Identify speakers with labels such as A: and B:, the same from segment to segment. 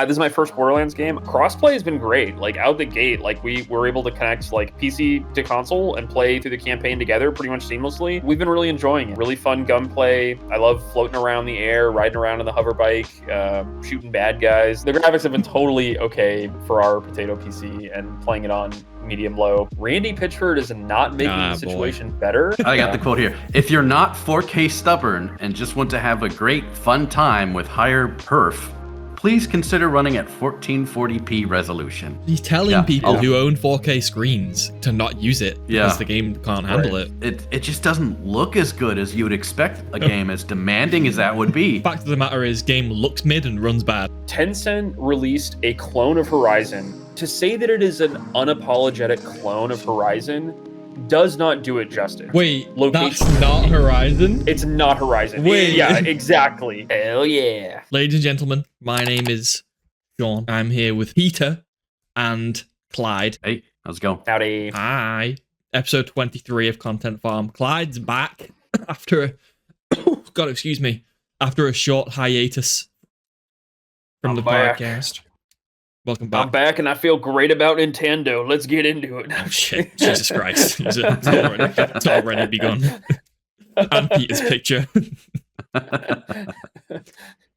A: This is my first Borderlands game. Crossplay has been great. Like out the gate, like we were able to connect like PC to console and play through the campaign together pretty much seamlessly. We've been really enjoying it. Really fun gunplay. I love floating around the air, riding around in the hover bike, shooting bad guys. The graphics have been totally okay for our potato PC and playing it on medium low. Randy Pitchford is not making the situation better.
B: I got the quote here. If you're not 4K stubborn and just want to have a great fun time with higher perf, please consider running at 1440p resolution.
C: He's telling people who own 4K screens to not use it because the game can't handle it.
B: It just doesn't look as good as you would expect a game as demanding as that would be.
C: Fact of the matter is, game looks mid and runs bad.
A: Tencent released a clone of Horizon. To say that it is an unapologetic clone of Horizon does not do it justice.
C: Wait, that's not Horizon?
A: It's not Horizon.
C: Wait.
A: Yeah, exactly. Hell yeah.
C: Ladies and gentlemen, my name is Sean. I'm here with Peter and Clyde.
B: Hey, how's it going?
A: Howdy.
C: Hi. Episode 23 of Content Farm. Clyde's back after after a short hiatus from the podcast. Welcome back.
A: I'm back and I feel great about Nintendo. Let's get into it.
C: Oh shit, Jesus Christ. It's already begun. And Peter's picture.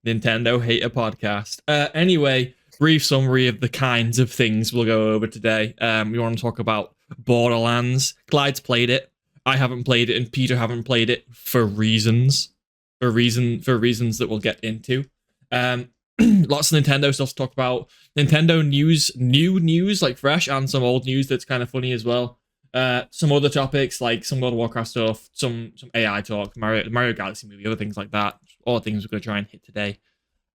C: Nintendo hater podcast. Anyway, brief summary of the kinds of things we'll go over today. We want to talk about Borderlands. Clyde's played it. I haven't played it, and Peter haven't played it for reasons. For reasons that we'll get into. Lots of Nintendo stuff to talk about. Nintendo news, new news, like fresh, and some old news that's kind of funny as well. Some other topics, like some World of Warcraft stuff, some AI talk, Mario Galaxy movie, other things like that. All things we're going to try and hit today.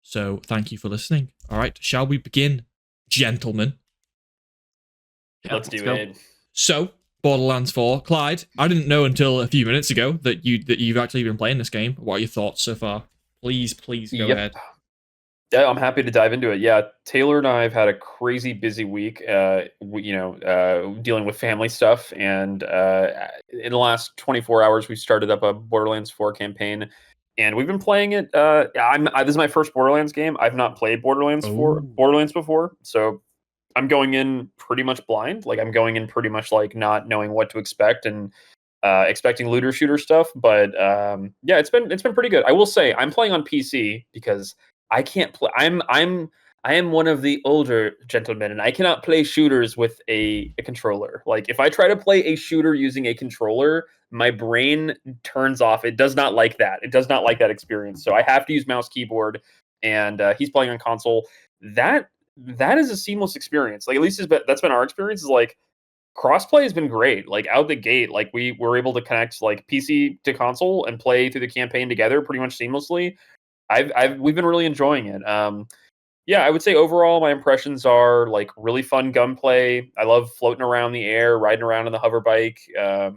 C: So thank you for listening. All right, shall we begin, gentlemen?
A: Let's do it.
C: So, Borderlands 4. Clyde, I didn't know until a few minutes ago that you've actually been playing this game. What are your thoughts so far? Please go ahead.
A: Yeah, I'm happy to dive into it. Yeah, Taylor and I have had a crazy busy week, dealing with family stuff. And in the last 24 hours, we started up a Borderlands 4 campaign, and we've been playing it. This is my first Borderlands game. I've not played Borderlands before, so I'm going in pretty much blind. Like I'm going in pretty much like not knowing what to expect and expecting looter shooter stuff. But yeah, it's been pretty good. I will say I'm playing on PC because I can't play. I am one of the older gentlemen, and I cannot play shooters with a controller. Like if I try to play a shooter using a controller, my brain turns off. It does not like that. It does not like that experience. So I have to use mouse keyboard, and he's playing on console. That is a seamless experience. Like at least that's been our experience. Is like crossplay has been great. Like out the gate, like we were able to connect like PC to console and play through the campaign together pretty much seamlessly. We've been really enjoying it. Yeah, I would say overall my impressions are like really fun gunplay. I love floating around the air, riding around in the hover bike,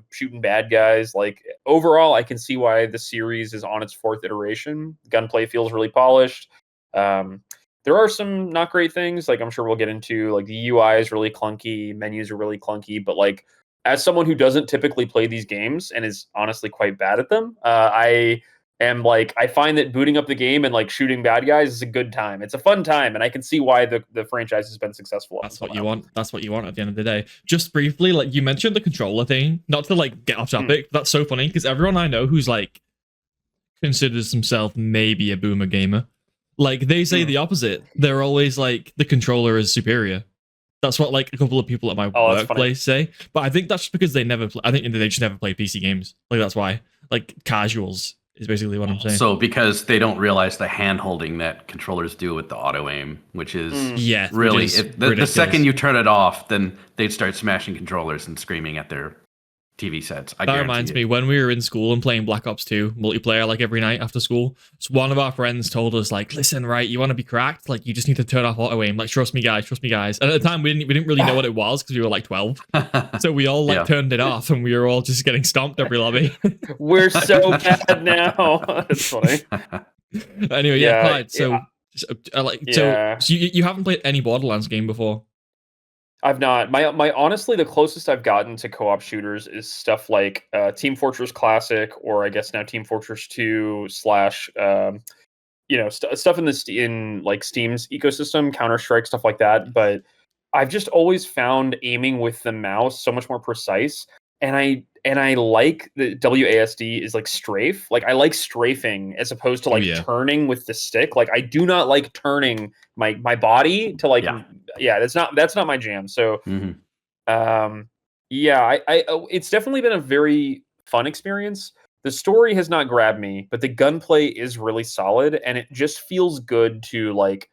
A: shooting bad guys. Like overall, I can see why the series is on its fourth iteration. Gunplay feels really polished. There are some not great things, like I'm sure we'll get into. Like the UI is really clunky, menus are really clunky, but like as someone who doesn't typically play these games and is honestly quite bad at them, I find that booting up the game and like shooting bad guys is a good time. It's a fun time, and I can see why the franchise has been successful.
C: That's what you want. That's what you want at the end of the day. Just briefly, like you mentioned the controller thing, not to like get off topic. That's so funny because everyone I know who's like considers himself maybe a boomer gamer, like they say the opposite. They're always like the controller is superior. That's what like a couple of people at my workplace say. But I think that's just because they never. I think they just never play PC games. Like that's why. Like casuals is basically what I'm saying.
B: So because they don't realize the hand holding that controllers do with the auto aim, which is really if the second you turn it off, then they'd start smashing controllers and screaming at their TV sets. That
C: reminds me, when we were in school and playing Black Ops 2 multiplayer like every night after school, so one of our friends told us like, listen, right, you want to be cracked? Like you just need to turn off auto aim. Like trust me guys. And at the time we didn't really know what it was because we were like 12. So we all like turned it off and we were all just getting stomped every lobby.
A: We're so bad now. It's funny.
C: Anyway, Clyde, so you haven't played any Borderlands game before?
A: I've not. My honestly, the closest I've gotten to co-op shooters is stuff like Team Fortress Classic, or I guess now Team Fortress 2 / stuff in like Steam's ecosystem, Counter-Strike, stuff like that. But I've just always found aiming with the mouse so much more precise. And I like the WASD is like strafe. Like I like strafing as opposed to like turning with the stick. Like I do not like turning my body to like that's not my jam. So it's definitely been a very fun experience. The story has not grabbed me, but the gunplay is really solid, and it just feels good to like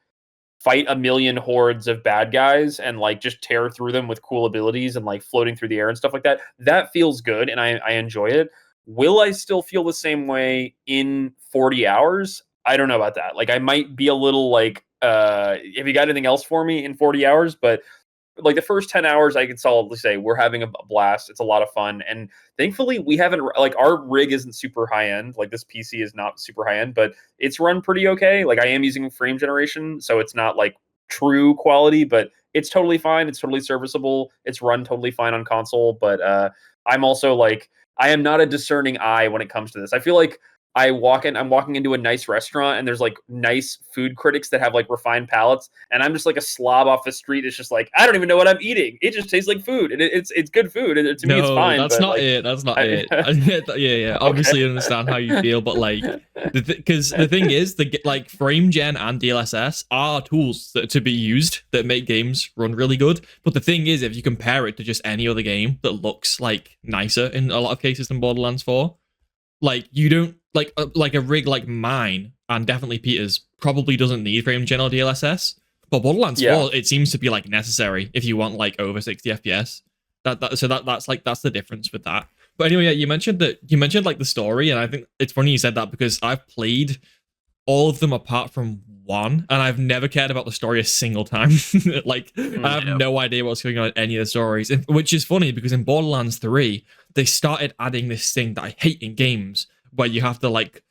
A: fight a million hordes of bad guys and like just tear through them with cool abilities and like floating through the air and stuff like that. That feels good, and I enjoy it. Will I still feel the same way in 40 hours? I don't know about that. Like I might be a little like, have you got anything else for me in 40 hours? But like the first 10 hours, I can solidly say we're having a blast. It's a lot of fun. And thankfully we haven't, like our rig isn't super high end. Like this PC is not super high end, but it's run pretty okay. Like I am using frame generation, so it's not like true quality, but it's totally fine. It's totally serviceable. It's run totally fine on console. But I'm also like, I am not a discerning eye when it comes to this. I feel like I'm walking into a nice restaurant and there's like nice food critics that have like refined palates, and I'm just like a slob off the street. It's just like, I don't even know what I'm eating. It just tastes like food, and it's good food. And to me, it's fine.
C: That's not
A: like,
C: it. That's not it. Yeah. Obviously, I understand how you feel, but like, because the thing is, like frame gen and DLSS are tools to be used that make games run really good. But the thing is, if you compare it to just any other game that looks like nicer in a lot of cases than Borderlands 4, like you don't like a rig like mine and definitely Peter's probably doesn't need frame gen or DLSS, but Borderlands 4 it seems to be like necessary if you want like over 60 FPS. That's the difference with that. But anyway, you mentioned like the story, and I think it's funny you said that because I've played all of them apart from one, and I've never cared about the story a single time. Like I have no idea what's going on in any of the stories, which is funny because in Borderlands 3 they started adding this thing that I hate in games where you have to like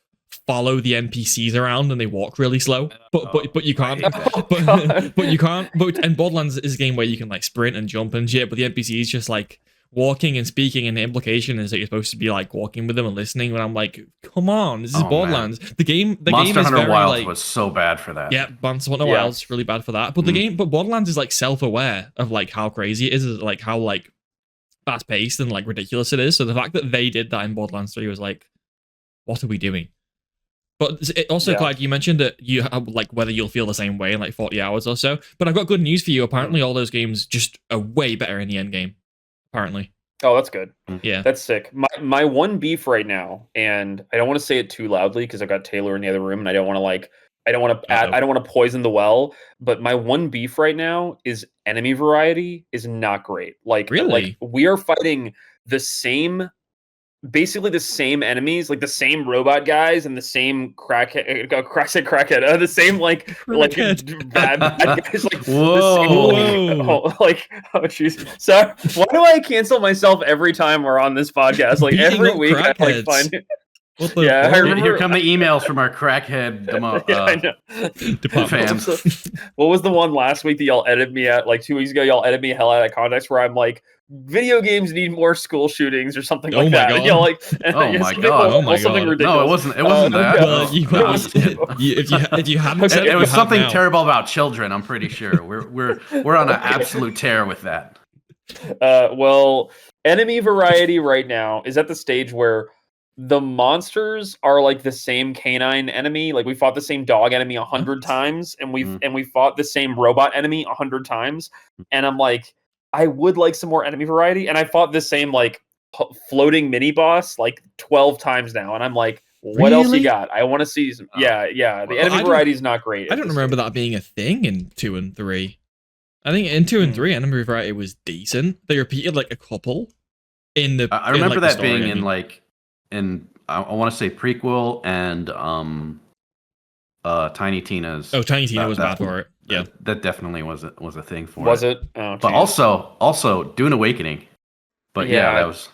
C: follow the NPCs around and they walk really slow, but you can't. But you can't. But and Borderlands is a game where you can like sprint and jump and shit, but the NPCs just like walking and speaking, and the implication is that you're supposed to be like walking with them and listening. And I'm like, come on, this is Borderlands. Man. The game
B: Monster
C: is
B: Hunter
C: very
B: Wilds
C: like,
B: was so bad for that.
C: Yeah, Monster Hunter Wilds really bad for that. But but Borderlands is like self-aware of like how crazy it is, like how like fast paced and like ridiculous it is. So the fact that they did that in Borderlands 3 was like, what are we doing? But also, Clyde, you mentioned that you have, like whether you'll feel the same way in like 40 hours or so. But I've got good news for you. Apparently, all those games just are way better in the end game. Apparently.
A: Oh, that's good.
C: Yeah,
A: that's sick. My one beef right now, and I don't want to say it too loudly because I've got Taylor in the other room, and I don't want to poison the well. But my one beef right now is enemy variety is not great. Like,
C: really?
A: Like we are fighting basically the same enemies, like the same robot guys and the same crackhead, the same bad guys, like
B: whoa,
A: jeez. So why do I cancel myself every time we're on this podcast? Like every week, I like find it.
B: I remember. Here come the emails from our crackhead fans.
A: What was the one last week that y'all edited me at? Like 2 weeks ago, y'all edited me hell out of context where I'm like, video games need more school shootings or something like that.
C: God.
A: And y'all like,
B: something
A: ridiculous.
B: No, it wasn't that.
C: If you hadn't said
B: it was something terrible about children. I'm pretty sure we're on an absolute tear with that.
A: Well, enemy variety right now is at the stage where the monsters are like the same canine enemy. Like we fought the same dog enemy 100 times, and we fought the same robot enemy 100 times. And I'm like, I would like some more enemy variety. And I fought the same like floating mini boss like 12 times now. And I'm like, what else you got? I want to see some. Yeah. The enemy variety is not great.
C: I don't remember that being a thing in 2 and 3. I think in 2 and 3, enemy variety was decent. They repeated like a couple in the.
B: I remember that being in like. And I want to say prequel and Tiny Tina's.
C: Oh, Tiny Tina was bad for it. Yeah,
B: that definitely was a thing for it.
A: Was it? Oh,
B: but also Dune Awakening. But that was.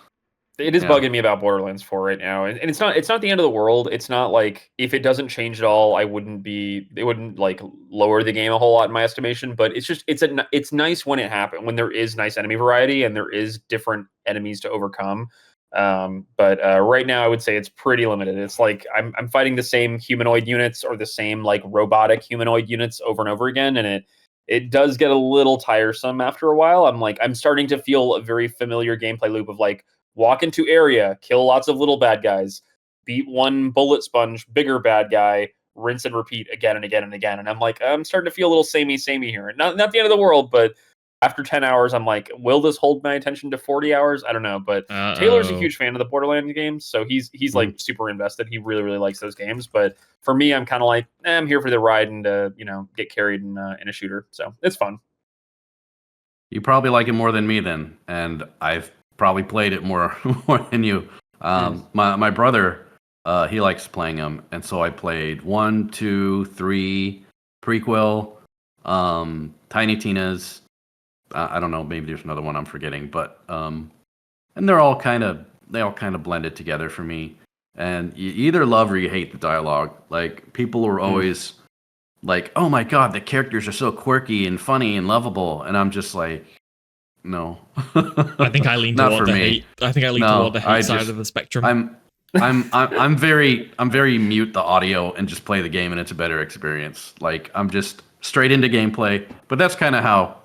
A: It is bugging me about Borderlands 4 right now, and it's not the end of the world. It's not like if it doesn't change at all, it wouldn't like lower the game a whole lot in my estimation. But it's just it's nice when it happens, when there is nice enemy variety and there is different enemies to overcome. But right now, I would say it's pretty limited. It's like I'm fighting the same humanoid units or the same like robotic humanoid units over and over again, and it does get a little tiresome after a while. I'm starting to feel a very familiar gameplay loop of like walk into area, kill lots of little bad guys, beat one bullet sponge, bigger bad guy, rinse and repeat again and again and again. And I'm starting to feel a little samey here. Not the end of the world, but after 10 hours, I'm like, will this hold my attention to 40 hours? I don't know. But Taylor's a huge fan of the Borderlands games, so he's like super invested. He really, really likes those games. But for me, I'm kind of like, I'm here for the ride and get carried in a shooter. So it's fun.
B: You probably like it more than me then, and I've probably played it more than you. My brother, he likes playing them, and so I played 1, 2, 3, prequel, Tiny Tina's. I don't know, maybe there's another one I'm forgetting, but and they all kind of blended together for me. And you either love or you hate the dialogue. Like people were always like, "Oh my god, the characters are so quirky and funny and lovable," and I'm just like, no.
C: I think I lean toward the hate. I think I lean toward the hate side of the spectrum. I'm very mute the audio and just play the game, and it's a better experience. Like I'm just straight into gameplay, but that's kind of how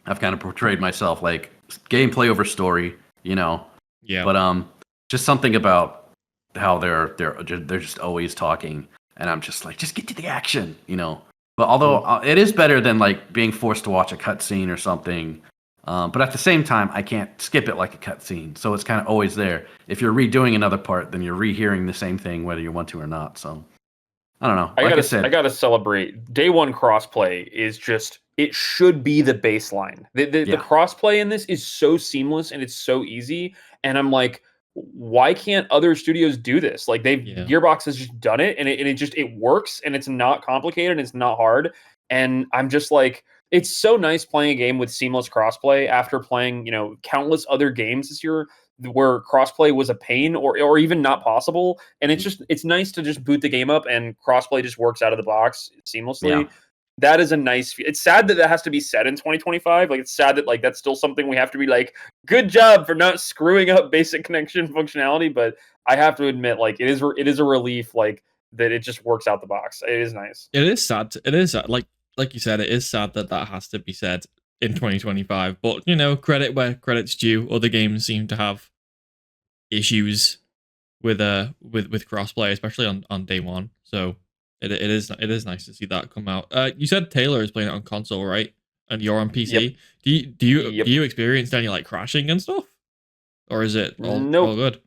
C: I've kind of portrayed myself, like gameplay over story, Yeah. But just something about how they're just always talking, and I'm just like, just get to the action, But although it is better than like being forced to watch a cutscene or something, but at the same time, I can't skip it like a cutscene, so it's kind of always there. If you're redoing another part, then you're rehearing the same thing whether you want to or not. So I don't know.
A: I gotta celebrate. Day one crossplay is just, it should be the baseline. The crossplay in this is so seamless and it's so easy. And I'm like, why can't other studios do this? Like Gearbox has just done it, and it works, and it's not complicated, and it's not hard. And I'm just like, it's so nice playing a game with seamless crossplay after playing, countless other games this year where crossplay was a pain or even not possible. And it's nice to just boot the game up and crossplay just works out of the box seamlessly. Yeah. That is a nice. It's sad that has to be said in 2025. Like it's sad that like that's still something we have to be like, good job for not screwing up basic connection functionality. But I have to admit, like it is a relief, like that it just works out the box. It is nice.
C: It is sad. It is like you said. It is sad that has to be said in 2025. But credit where credit's due. Other games seem to have issues with crossplay, especially on day one. So it is nice to see that come out. You said Taylor is playing it on console, right? And you're on PC. Yep. Do you experience any like crashing and stuff, or is it all good?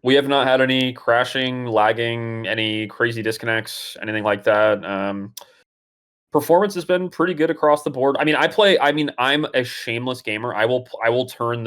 A: We have not had any crashing, lagging, any crazy disconnects, anything like that. Performance has been pretty good across the board. I'm a shameless gamer. I will turn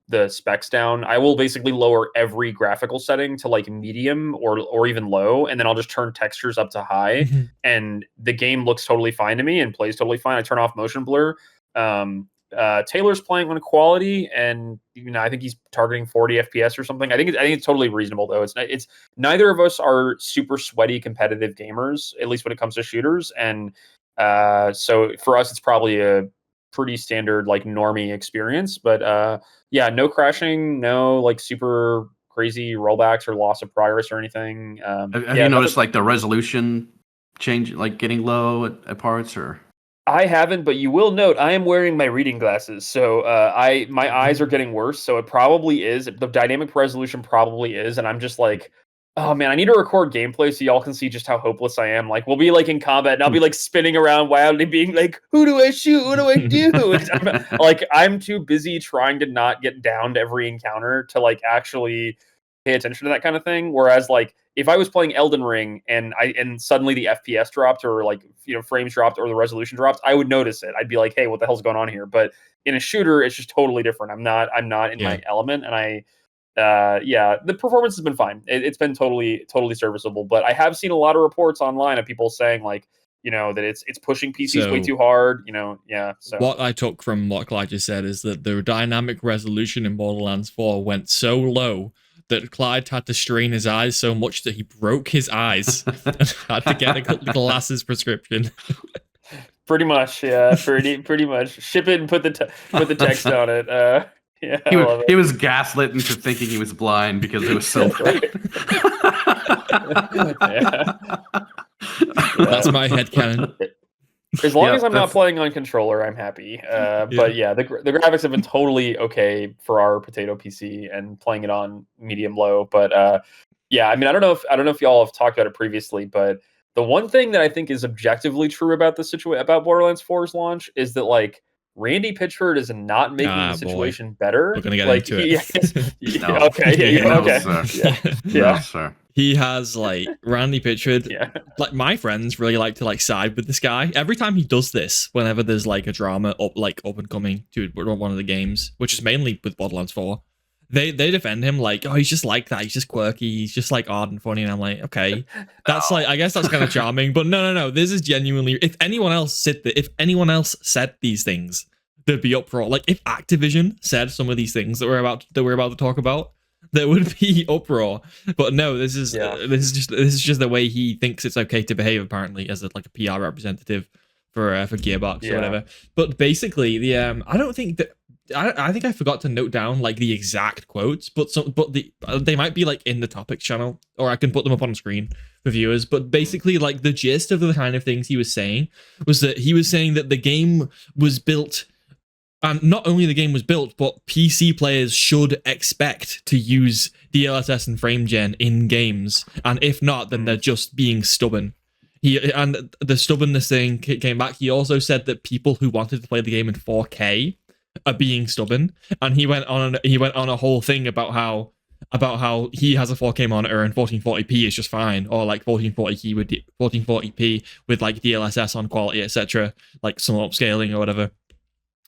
A: the specs down. I will basically lower every graphical setting to like medium or even low, and then I'll just turn textures up to high, and the game looks totally fine to me and plays totally fine. I turn off motion blur. Taylor's playing on quality, and I think he's targeting 40 FPS or something. I think it's totally reasonable though. It's neither of us are super sweaty competitive gamers, at least when it comes to shooters, and so for us it's probably a pretty standard like normie experience. But no crashing, no like super crazy rollbacks or loss of progress or anything.
B: Have you noticed like the resolution change, like getting low at parts? Or
A: I haven't, but you will note I am wearing my reading glasses, so my eyes are getting worse. So it probably is, the dynamic resolution probably is, and I'm just like, oh man, I need to record gameplay so y'all can see just how hopeless I am. Like we'll be like in combat and I'll be like spinning around wildly being like, who do I shoot? What do I do? I'm too busy trying to not get downed every encounter to like actually pay attention to that kind of thing. Whereas like if I was playing Elden Ring and suddenly the FPS dropped or like, frames dropped or the resolution dropped, I would notice it. I'd be like, hey, what the hell's going on here? But in a shooter, it's just totally different. I'm not in my element, and the performance has been fine. It's been totally serviceable, but I have seen a lot of reports online of people saying like, that it's pushing PCs way too hard, So
C: what I took from what Clyde just said is that the dynamic resolution in Borderlands 4 went so low that Clyde had to strain his eyes so much that he broke his eyes and had to get a glasses prescription.
A: Pretty much, yeah. Pretty much. Ship it and put the text on it. Yeah,
B: he was gaslit into thinking he was blind because it was so bright.
C: That's my headcanon.
A: As long as I'm not playing on controller, I'm happy. But yeah, the graphics have been totally okay for our potato PC and playing it on medium low. But yeah, I mean, I don't know if y'all have talked about it previously, but the one thing that I think is objectively true about the situation about Borderlands 4's launch is that like Randy Pitchford is not making the situation better.
C: We're gonna get
A: like,
C: into it.
A: No. Okay, yeah, okay,
B: sir.
A: yeah.
B: No, sir.
C: He has like Randy Pitchford. Like my friends really like to like side with this guy. Every time he does this, whenever there's like a drama up and coming to one of the games, which is mainly with Borderlands 4, they defend him like, oh, he's just like that. He's just quirky. He's just like odd and funny. And I'm like, okay, that's like, I guess that's kind of charming. But no. This is genuinely. If anyone else said these things, there'd be uproar. Like if Activision said some of these things that we're about to talk about, there would be uproar. But no, this is just the way he thinks it's okay to behave, apparently, as a PR representative for Gearbox or whatever. But basically, I think I forgot to note down like the exact quotes, but they might be like in the topics channel, or I can put them up on screen for viewers. But basically, like the gist of the kind of things he was saying was that he was saying that the game was built. And not only the game was built, but PC players should expect to use DLSS and frame gen in games. And if not, then they're just being stubborn. And the stubbornness thing came back. He also said that people who wanted to play the game in 4K are being stubborn. And he went on a whole thing about how he has a 4K monitor and 1440p is just fine, or like 1440p with like DLSS on quality, etc., like some upscaling or whatever,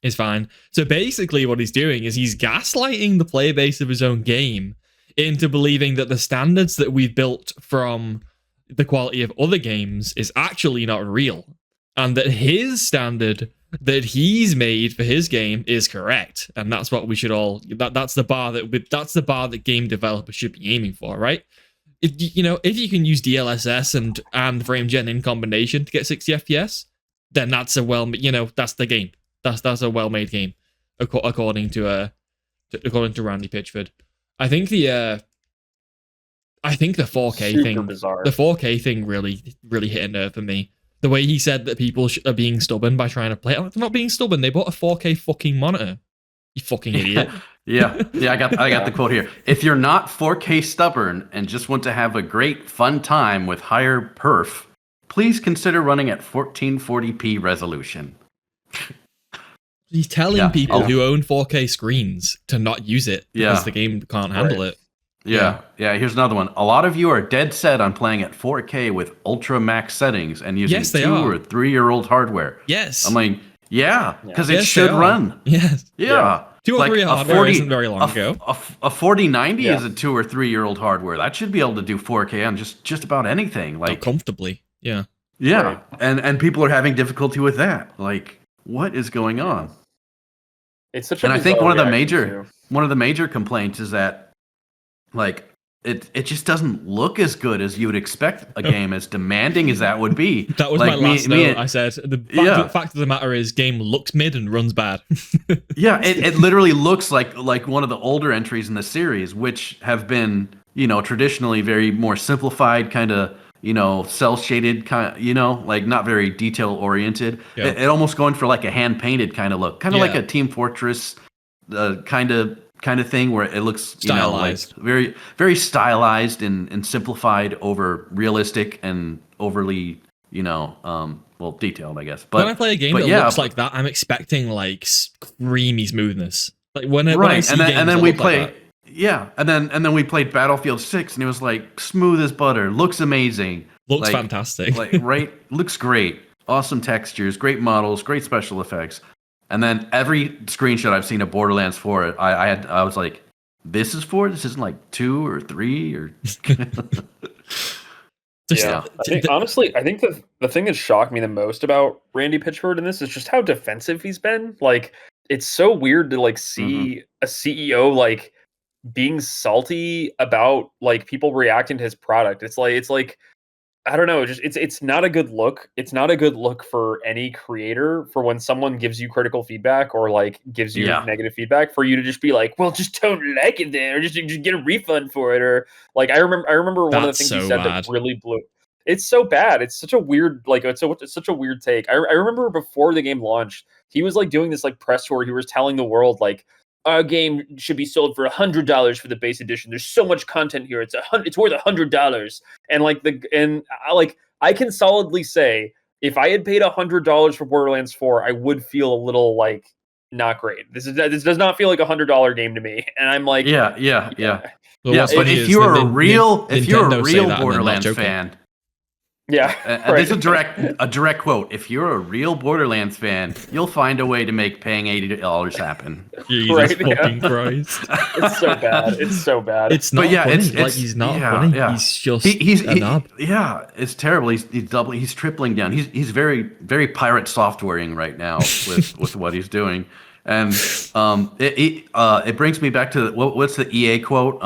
C: is fine. So basically what he's doing is he's gaslighting the player base of his own game into believing that the standards that we've built from the quality of other games is actually not real, and that his standard that he's made for his game is correct, and that's what we should all that's the bar that game developers should be aiming for, right? If you can use DLSS and frame gen in combination to get 60 FPS, then that's that's the game. That's a well-made game, according to Randy Pitchford. I think the 4K
A: Super
C: thing,
A: bizarre.
C: The 4K thing really hit a nerve for me. The way he said that people are being stubborn by trying to play it. They're not being stubborn. They bought a 4K fucking monitor. You fucking idiot.
B: Yeah. I got the quote here. If you're not 4K stubborn and just want to have a great fun time with higher perf, please consider running at 1440p resolution.
C: He's telling people who own 4K screens to not use it because the game can't handle it.
B: Yeah. Here's another one. A lot of you are dead set on playing at 4K with ultra max settings and using 2 or 3 year old hardware.
C: Yes.
B: I'm like, because it should run.
C: Yes.
B: Yeah.
C: 2 or 3 hardware isn't very long ago.
B: A 4090 is a 2 or 3 year old hardware. That should be able to do 4K on just about anything. Like
C: comfortably. Yeah.
B: Yeah.
A: Right.
B: And people are having difficulty with that. Like, what is going on?
A: It's such
B: and I think one of the major complaints is that like it just doesn't look as good as you would expect a game as demanding as that would be.
C: That was like my last note. I said the fact of the matter is game looks mid and runs bad.
B: Yeah, it literally looks like one of the older entries in the series, which have been, traditionally very more simplified, kind of, cell shaded kind of, like not very detail oriented. Yeah. It almost going for like a hand painted kind of look, kind of like a Team Fortress kind of thing where it looks
C: stylized,
B: very very stylized and simplified over realistic and overly detailed, I guess. But
C: when I play a game that looks like that, I'm expecting like creamy smoothness. Like when I see games
B: and then we play.
C: Like
B: and then we played Battlefield 6 and it was like smooth as butter, looks amazing,
C: looks fantastic,
B: looks great, awesome textures, great models, great special effects. And then every screenshot I've seen of Borderlands 4, I was like, this is 4? This isn't like 2 or 3 or
A: Yeah. Honestly, I think the thing that shocked me the most about Randy Pitchford in this is just how defensive he's been. Like, it's so weird to like see a CEO like being salty about like people reacting to his product. It's like I don't know. Just it's not a good look. It's not a good look for any creator for when someone gives you critical feedback or like gives you negative feedback for you to just be like, well, just don't like it then, or just get a refund for it, or like I remember one of the things he said that really blew. It's so bad. It's such a weird it's such a weird take. I remember before the game launched, he was like doing this like press tour. He was telling the world like, our game should be sold for $100 for the base edition. There's so much content here. It's worth $100. And I can solidly say, if I had paid $100 for Borderlands 4, I would feel a little like not great. This does not feel like $100 game to me. And I'm like,
B: yeah. Well, but if you're a real Borderlands fan.
A: Yeah,
B: There's a direct quote. If you're a real Borderlands fan, you'll find a way to make paying $80 happen.
C: Jesus fucking Christ!
A: It's so bad. It's so bad.
C: It's not. But yeah, funny. It's he's not funny. Yeah. He's just a knob.
B: Yeah, it's terrible. He's tripling down. He's very very pirate softwaring right now with what he's doing, and it brings me back to what's the EA quote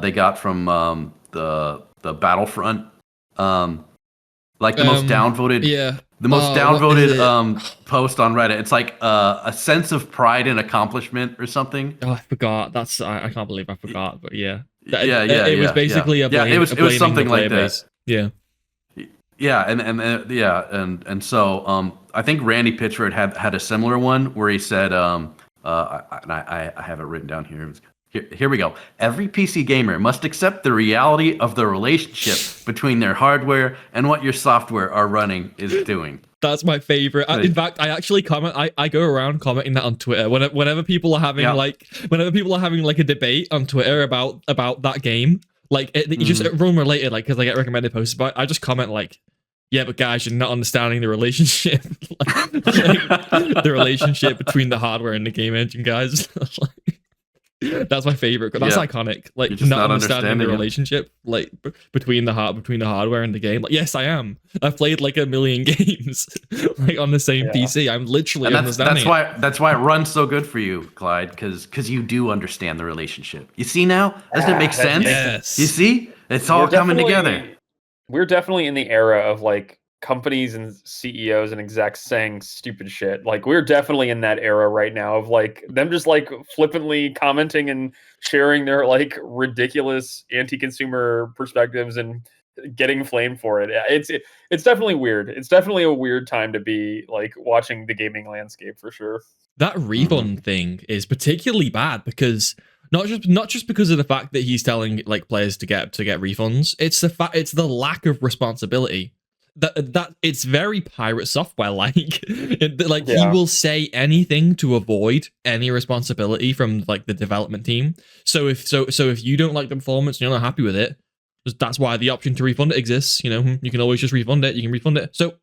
B: they got from the Battlefront. Like the most downvoted, the most downvoted post on Reddit. It's like a sense of pride and accomplishment or something.
C: Oh, I forgot. I can't believe I forgot. But it was basically
B: it was something like
C: that.
B: And so I think Randy Pitchford had a similar one where he said I have it written down here. Here we go. Every PC gamer must accept the reality of the relationship between their hardware and what your software are running is doing.
C: That's my favorite. In fact, I actually comment. I go around commenting that on Twitter whenever people are having like a debate on Twitter about that game. Like just everyone related, like because I get recommended posts. But I just comment like, yeah, but guys, you're not understanding the relationship, the relationship between the hardware and the game engine, guys. That's my favorite. That's iconic. Like not understanding the relationship, like between the hardware and the game. Like, yes, I am. I've played like a million games, like on the same PC. I'm literally understanding.
B: That's why it runs so good for you, Clyde, because you do understand the relationship. You see now? Doesn't it make sense?
C: Yes.
B: You see? It's all coming together.
A: We're definitely in the era of like companies and CEOs and execs saying stupid shit. Like we're definitely in that era right now of like them just like flippantly commenting and sharing their like ridiculous anti-consumer perspectives and getting flamed for it. It's definitely weird. It's definitely a weird time to be like watching the gaming landscape for sure.
C: That refund thing is particularly bad because not just because of the fact that he's telling like players to get refunds. It's the lack of responsibility. That it's very pirate software like. He will say anything to avoid any responsibility from like the development team. So if you don't like the performance and you're not happy with it, that's why the option to refund it exists. You know, you can always just refund it. You can refund it. So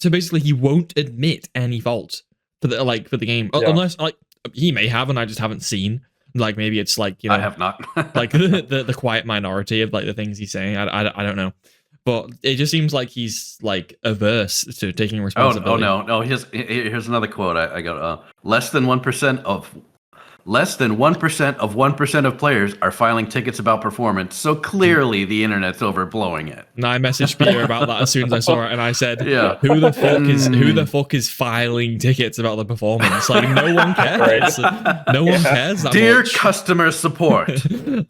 C: basically, he won't admit any fault for the game unless like he may have, and I just haven't seen. Like maybe it's like, you know,
B: I have not
C: like the quiet minority of like the things he's saying. I don't know. But it just seems like he's like averse to taking responsibility.
B: No. Here's another quote. I got less than 1% of 1% of players are filing tickets about performance. So clearly the internet's overblowing it.
C: And I messaged Peter about that as soon as I saw it, and I said, "Who the fuck is filing tickets about the performance? Like no one cares. No one cares that
B: Dear
C: much.
B: Customer support."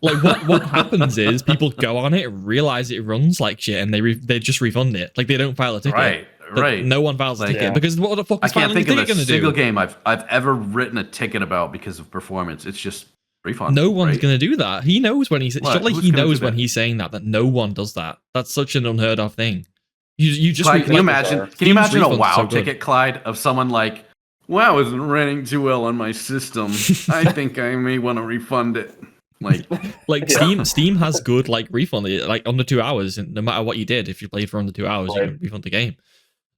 C: Like what happens is people go on it, realize it runs like shit, and they just refund it. Like they don't file a ticket. Right. No one files a ticket because what the fuck is filing a ticket going to do? I can't think of a single
B: game I've ever written a ticket about because of performance. It's just refund.
C: No one's going to do that. He knows when he's he knows when he's saying that no one does that. That's such an unheard of thing. You just
B: Clyde, can you imagine a WoW ticket, Clyde, of someone like, WoW isn't running too well on my system. I think I may want to refund it.
C: Steam has good like refund, like under 2 hours, and no matter what you did, if you played for under 2 hours, you can refund the game.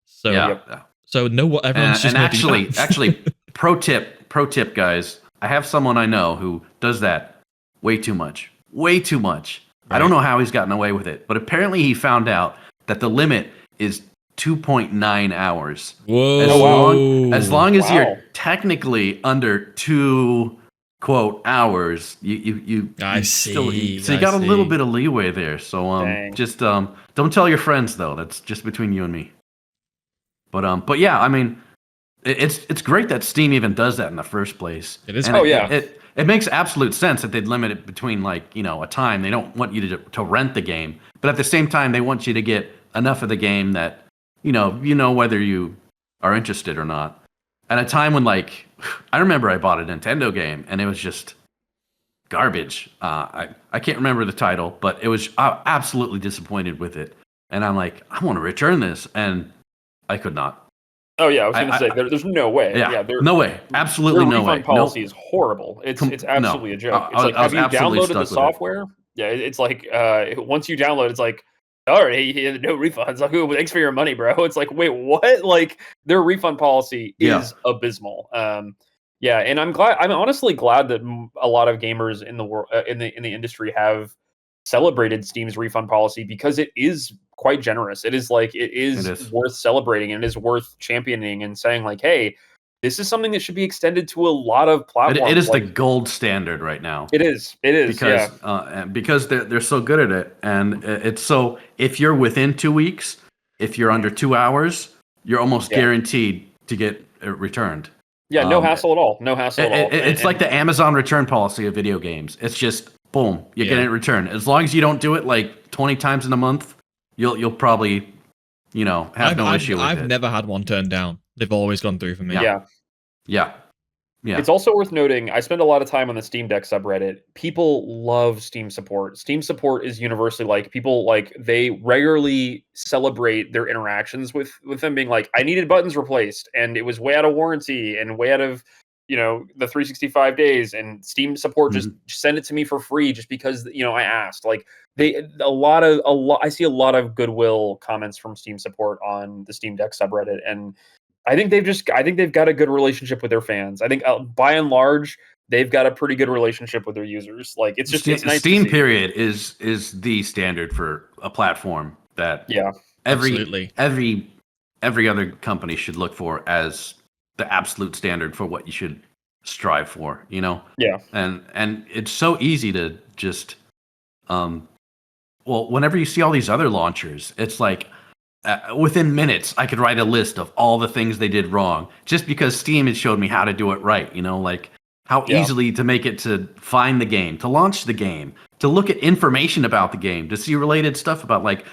C: So so what everyone's just
B: actually pro tip guys, I have someone I know who does that way too much. Right. I don't know how he's gotten away with it, but apparently he found out that the limit is 2.9 hours.
C: Whoa!
B: As long as you're technically under 2 quote hours, you
C: I see.
B: So you got a little bit of leeway there. So just don't tell your friends though. That's just between you and me. But yeah, I mean, it's great that Steam even does that in the first place.
C: It is.
B: And it makes absolute sense that they'd limit it between like, a time. They don't want you to rent the game, but at the same time, they want you to get enough of the game that you know whether you are interested or not. At a time when, like, I remember I bought a Nintendo game and it was just garbage. I can't remember the title, but it was absolutely disappointed with it. And I'm like, I want to return this, and I could not.
A: Oh yeah, I was going to say there's no way.
B: Yeah, no way. Absolutely no way.
A: Their refund policy is horrible. It's absolutely a joke. It's like, have you downloaded the software? Yeah, it's like once you download, it's like, all right, no refunds. Like, ooh, thanks for your money, bro. It's like, wait, what? Like, their refund policy is abysmal. Yeah, and I'm honestly glad that a lot of gamers in the world, in the industry, have celebrated Steam's refund policy, because it is quite generous. It is worth celebrating, and it is worth championing and saying like, hey, this is something that should be extended to a lot of platforms.
B: It is the gold standard right now.
A: It is
B: because they're so good at it, and it's so if you're within 2 weeks, if you're under 2 hours, you're almost guaranteed to get it returned.
A: Yeah, no hassle at all. No hassle at all.
B: It's like the Amazon return policy of video games. It's just boom, you get it returned. As long as you don't do it like 20 times in a month, you'll probably have no issue with it.
C: I've never had one turned down. They've always gone through for me.
B: Yeah.
A: It's also worth noting, I spend a lot of time on the Steam Deck subreddit. People love Steam support. Steam support is universally like, people like, they regularly celebrate their interactions with them being like, I needed buttons replaced and it was way out of warranty and way out of the 365 days, and Steam support just send it to me for free just because I asked. Like, I see a lot of goodwill comments from Steam support on the Steam Deck subreddit, and I think they've got a good relationship with their fans. I think by and large they've got a pretty good relationship with their users. Like, it's just it's nice.
B: Steam period is the standard for a platform that every other company should look for as the absolute standard for what you should strive for,
A: Yeah.
B: And it's so easy to just whenever you see all these other launchers, it's like within minutes I could write a list of all the things they did wrong, just because Steam has showed me how to do it right, like how easily to make it, to find the game, to launch the game, to look at information about the game, to see related stuff about like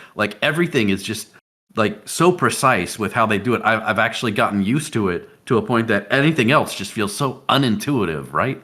B: everything is just like so precise with how they do it. I've actually gotten used to it to a point that anything else just feels so unintuitive, right?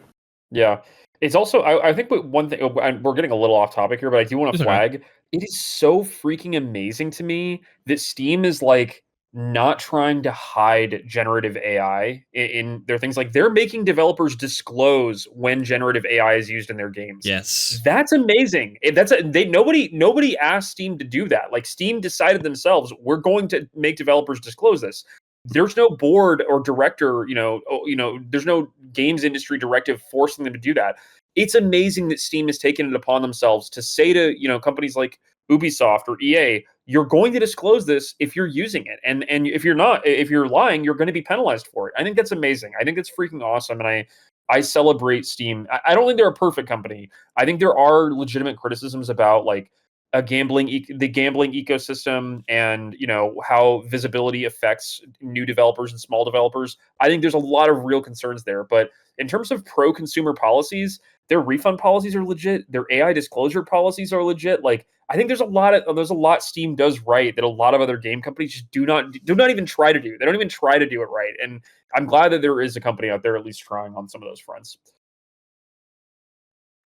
A: Yeah. It's also, I think one thing, we're getting a little off topic here, but I do want to flag, it is so freaking amazing to me that Steam is like not trying to hide generative AI in their things. Like, they're making developers disclose when generative AI is used in their games.
C: Yes.
A: That's amazing. Nobody asked Steam to do that. Like, Steam decided themselves, we're going to make developers disclose this. There's no board or director, there's no games industry directive forcing them to do that. It's amazing that Steam has taken it upon themselves to say to, companies like Ubisoft or EA, you're going to disclose this if you're using it. And if you're not, if you're lying, you're going to be penalized for it. I think that's amazing. I think that's freaking awesome. And I celebrate Steam. I don't think they're a perfect company. I think there are legitimate criticisms about like the gambling ecosystem and how visibility affects new developers and small developers. I think there's a lot of real concerns there, but in terms of pro consumer policies, their refund policies are legit, their AI disclosure policies are legit. Like, I think there's a lot Steam does right that a lot of other game companies just do not even try to do. They don't even try to do it right, and I'm glad that there is a company out there at least trying on some of those fronts.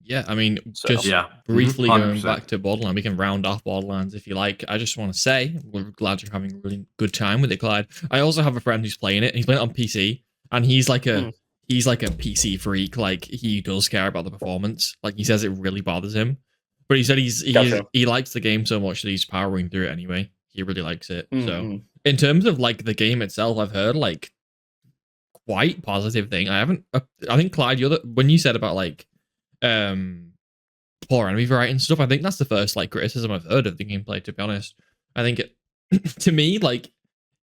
C: Yeah, I mean, briefly going back to Borderlands, we can round off Borderlands if you like. I just want to say, we're glad you're having a really good time with it, Clyde. I also have a friend who's playing it, and he's playing it on PC, and he's like a PC freak. Like, he does care about the performance. Like, he says it really bothers him, but he said he likes the game so much that he's powering through it anyway. He really likes it. So, in terms of like the game itself, I've heard like quite positive thing. I think Clyde, when you said about like poor enemy variety and stuff, I think that's the first like criticism I've heard of the gameplay, to be honest. I think it to me, like,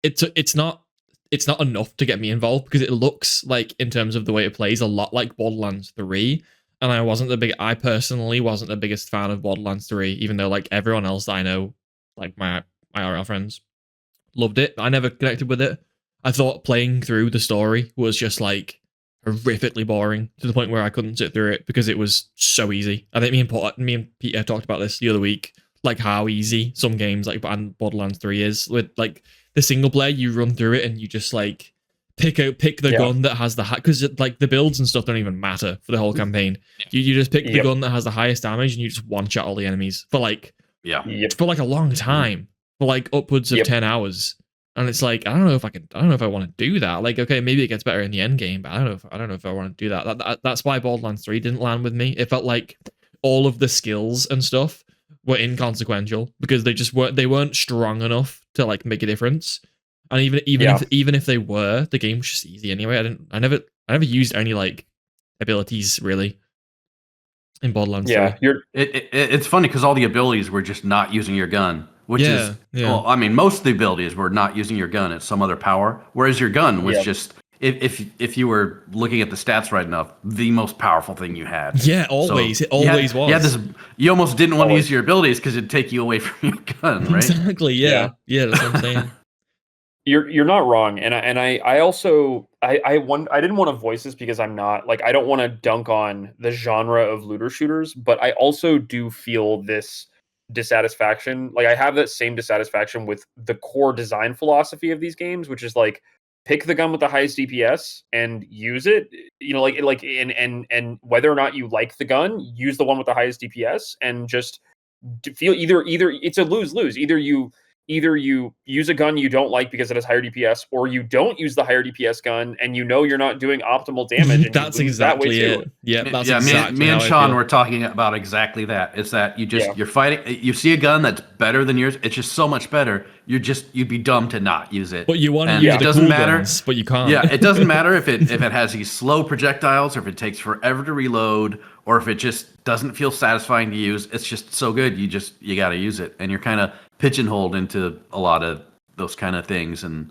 C: it's not it's not enough to get me involved because it looks like, in terms of the way it plays, a lot like Borderlands 3. And I personally wasn't the biggest fan of Borderlands 3, even though like everyone else that I know, like my IRL friends, loved it. I never connected with it. I thought playing through the story was just like horrifically boring to the point where I couldn't sit through it because it was so easy. I think me and Peter talked about this the other week, like how easy some games like Borderlands 3 is. With like the single player, you run through it and you just like pick the gun that has the because like the builds and stuff don't even matter for the whole campaign. You just pick the gun that has the highest damage and you just one shot all the enemies for like for like a long time, for like upwards of 10 hours. And it's like, I don't know if I want to do that. Like, okay, maybe it gets better in the end game, but I don't know if I want to do that. That's why Borderlands 3 didn't land with me. It felt like all of the skills and stuff were inconsequential because they weren't strong enough to like make a difference. And even if they were, the game was just easy anyway. I never used any like abilities really in Borderlands 3.
B: It's funny because all the abilities were just not using your gun. Well, I mean, most of the abilities were not using your gun at some other power, whereas your gun was just, if you were looking at the stats right enough, the most powerful thing you had.
C: Yeah, always. It always was.
B: You almost didn't want to use your abilities because it'd take you away from your gun, right?
C: Exactly, yeah. That's what I'm saying.
A: You're not wrong, and I also I didn't want to voice this because I'm not like, I don't want to dunk on the genre of looter shooters, but I also do feel this dissatisfaction. Like, I have that same dissatisfaction with the core design philosophy of these games, which is like, pick the gun with the highest DPS and use it. You know, and whether or not you like the gun, use the one with the highest DPS and just feel either it's a lose-lose. Either you use a gun you don't like because it has higher DPS, or you don't use the higher DPS gun and you know you're not doing optimal damage. And
C: that's exactly it. Too. Yeah, that's exactly
B: me and Sean were talking about exactly that. It's that you're fighting, you see a gun that's better than yours, it's just so much better. You'd be dumb to not use it.
C: But you want to use the cool guns, but you can't.
B: Yeah, it doesn't matter if it has these slow projectiles, or if it takes forever to reload, or if it just doesn't feel satisfying to use. It's just so good. You got to use it, and you're kind of pigeonholed into a lot of those kind of things. And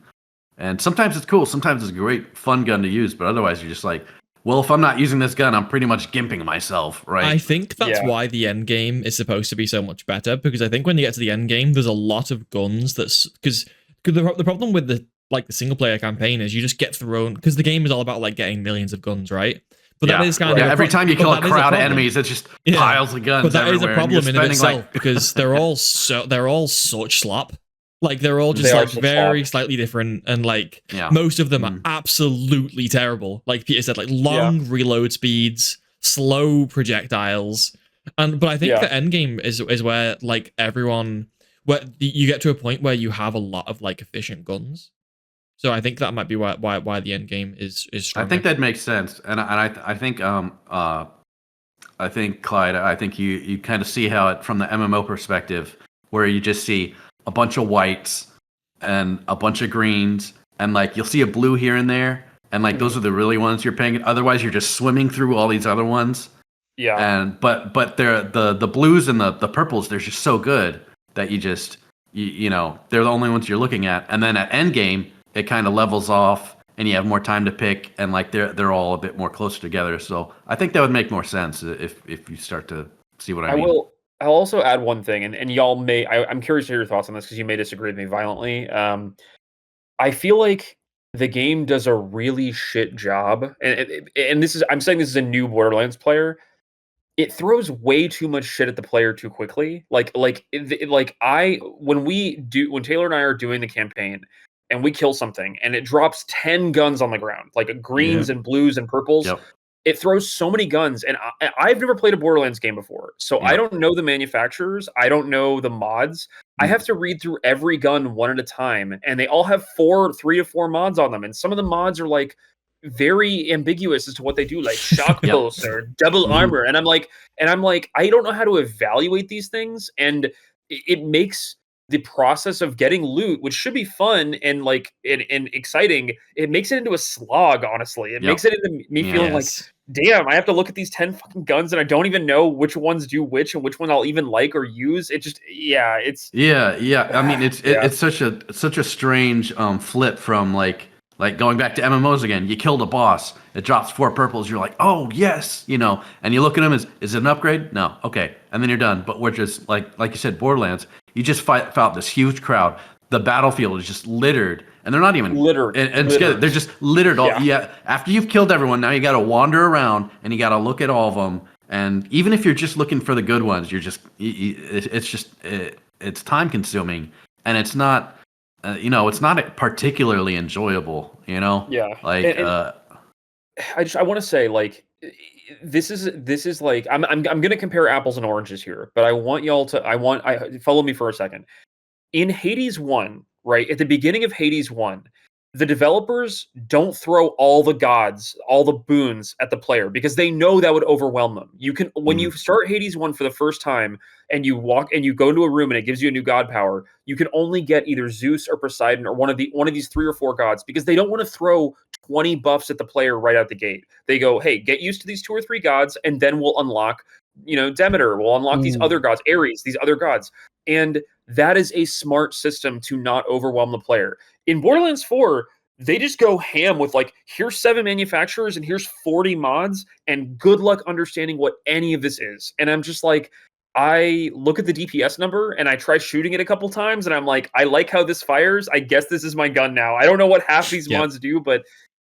B: sometimes it's cool. Sometimes it's a great fun gun to use, but otherwise you're just like, well, if I'm not using this gun, I'm pretty much gimping myself, right?
C: I think that's why the end game is supposed to be so much better, because I think when you get to the end game, there's a lot of guns because the problem with the single player campaign is you just get thrown, because the game is all about like getting millions of guns, right? But that is kind of
B: every time you kill a crowd of enemies, it's just piles of guns.
C: But that
B: everywhere.
C: Is a problem in itself because they're all such slop. Like, they're all just like very slightly different, and like most of them are absolutely terrible. Like Peter said, like long reload speeds, slow projectiles, but I think the end game is where like where you get to a point where you have a lot of like efficient guns. So I think that might be why the end game is stronger.
B: I think that makes sense, and I think Clyde, I think you kind of see how it from the MMO perspective, where you just see a bunch of whites and a bunch of greens, and like you'll see a blue here and there, and like those are the really ones you're paying. Otherwise, you're just swimming through all these other ones. Yeah. And but they're the blues and the purples. They're just so good that you know they're the only ones you're looking at. And then at end game, it kind of levels off, and you have more time to pick, and like they're all a bit more closer together. So I think that would make more sense if you start to see what I mean.
A: I'll also add one thing, and y'all may, I'm curious to hear your thoughts on this because you may disagree with me violently. I feel like the game does a really shit job, and I'm saying this is a new Borderlands player. It throws way too much shit at the player too quickly. When Taylor and I are doing the campaign, and we kill something, and it drops 10 guns on the ground, like greens and blues and purples. Yep. It throws so many guns, and I've never played a Borderlands game before, so I don't know the manufacturers. I don't know the mods. I have to read through every gun one at a time, and they all have 3 to 4 mods on them, and some of the mods are like very ambiguous as to what they do, like shock pulse or double armor, and I'm like, I don't know how to evaluate these things, and it makes the process of getting loot, which should be fun and like and exciting, it makes it into a slog. Honestly, it makes it into me feeling like, damn, I have to look at these 10 fucking guns and I don't even know which ones do which and which one I'll even like or use. It just, I mean, it's such a strange flip from like
B: Like going back to MMOs again, you killed a boss, it drops 4 purples, you're like, oh yes, and you look at them as, is it an upgrade? No, okay, and then you're done. But we're just like you said, Borderlands, you just fought this huge crowd. The battlefield is just littered, and they're not even
A: littered.
B: And they're just littered. After you've killed everyone, now you got to wander around and you got to look at all of them. And even if you're just looking for the good ones, it's time consuming, and it's not. It's not particularly enjoyable,
A: Yeah.
B: Like,
A: I want to say, like, this is like, I'm going to compare apples and oranges here, but I want y'all to, follow me for a second. In Hades 1, right, at the beginning of Hades 1, the developers don't throw all the gods, all the boons at the player because they know that would overwhelm them. You can, when you start Hades 1 for the first time and you walk and you go into a room and it gives you a new god power, you can only get either Zeus or Poseidon or one of these 3 or 4 gods because they don't want to throw 20 buffs at the player right out the gate. They go, hey, get used to these 2 or 3 gods and then we'll unlock, Demeter, we'll unlock these other gods, Ares, these other gods. And that is a smart system to not overwhelm the player. In Borderlands 4, they just go ham with like, here's 7 manufacturers and here's 40 mods, and good luck understanding what any of this is. And I'm just like, I look at the DPS number and I try shooting it a couple times and I'm like, I like how this fires. I guess this is my gun now. I don't know what half these mods do, but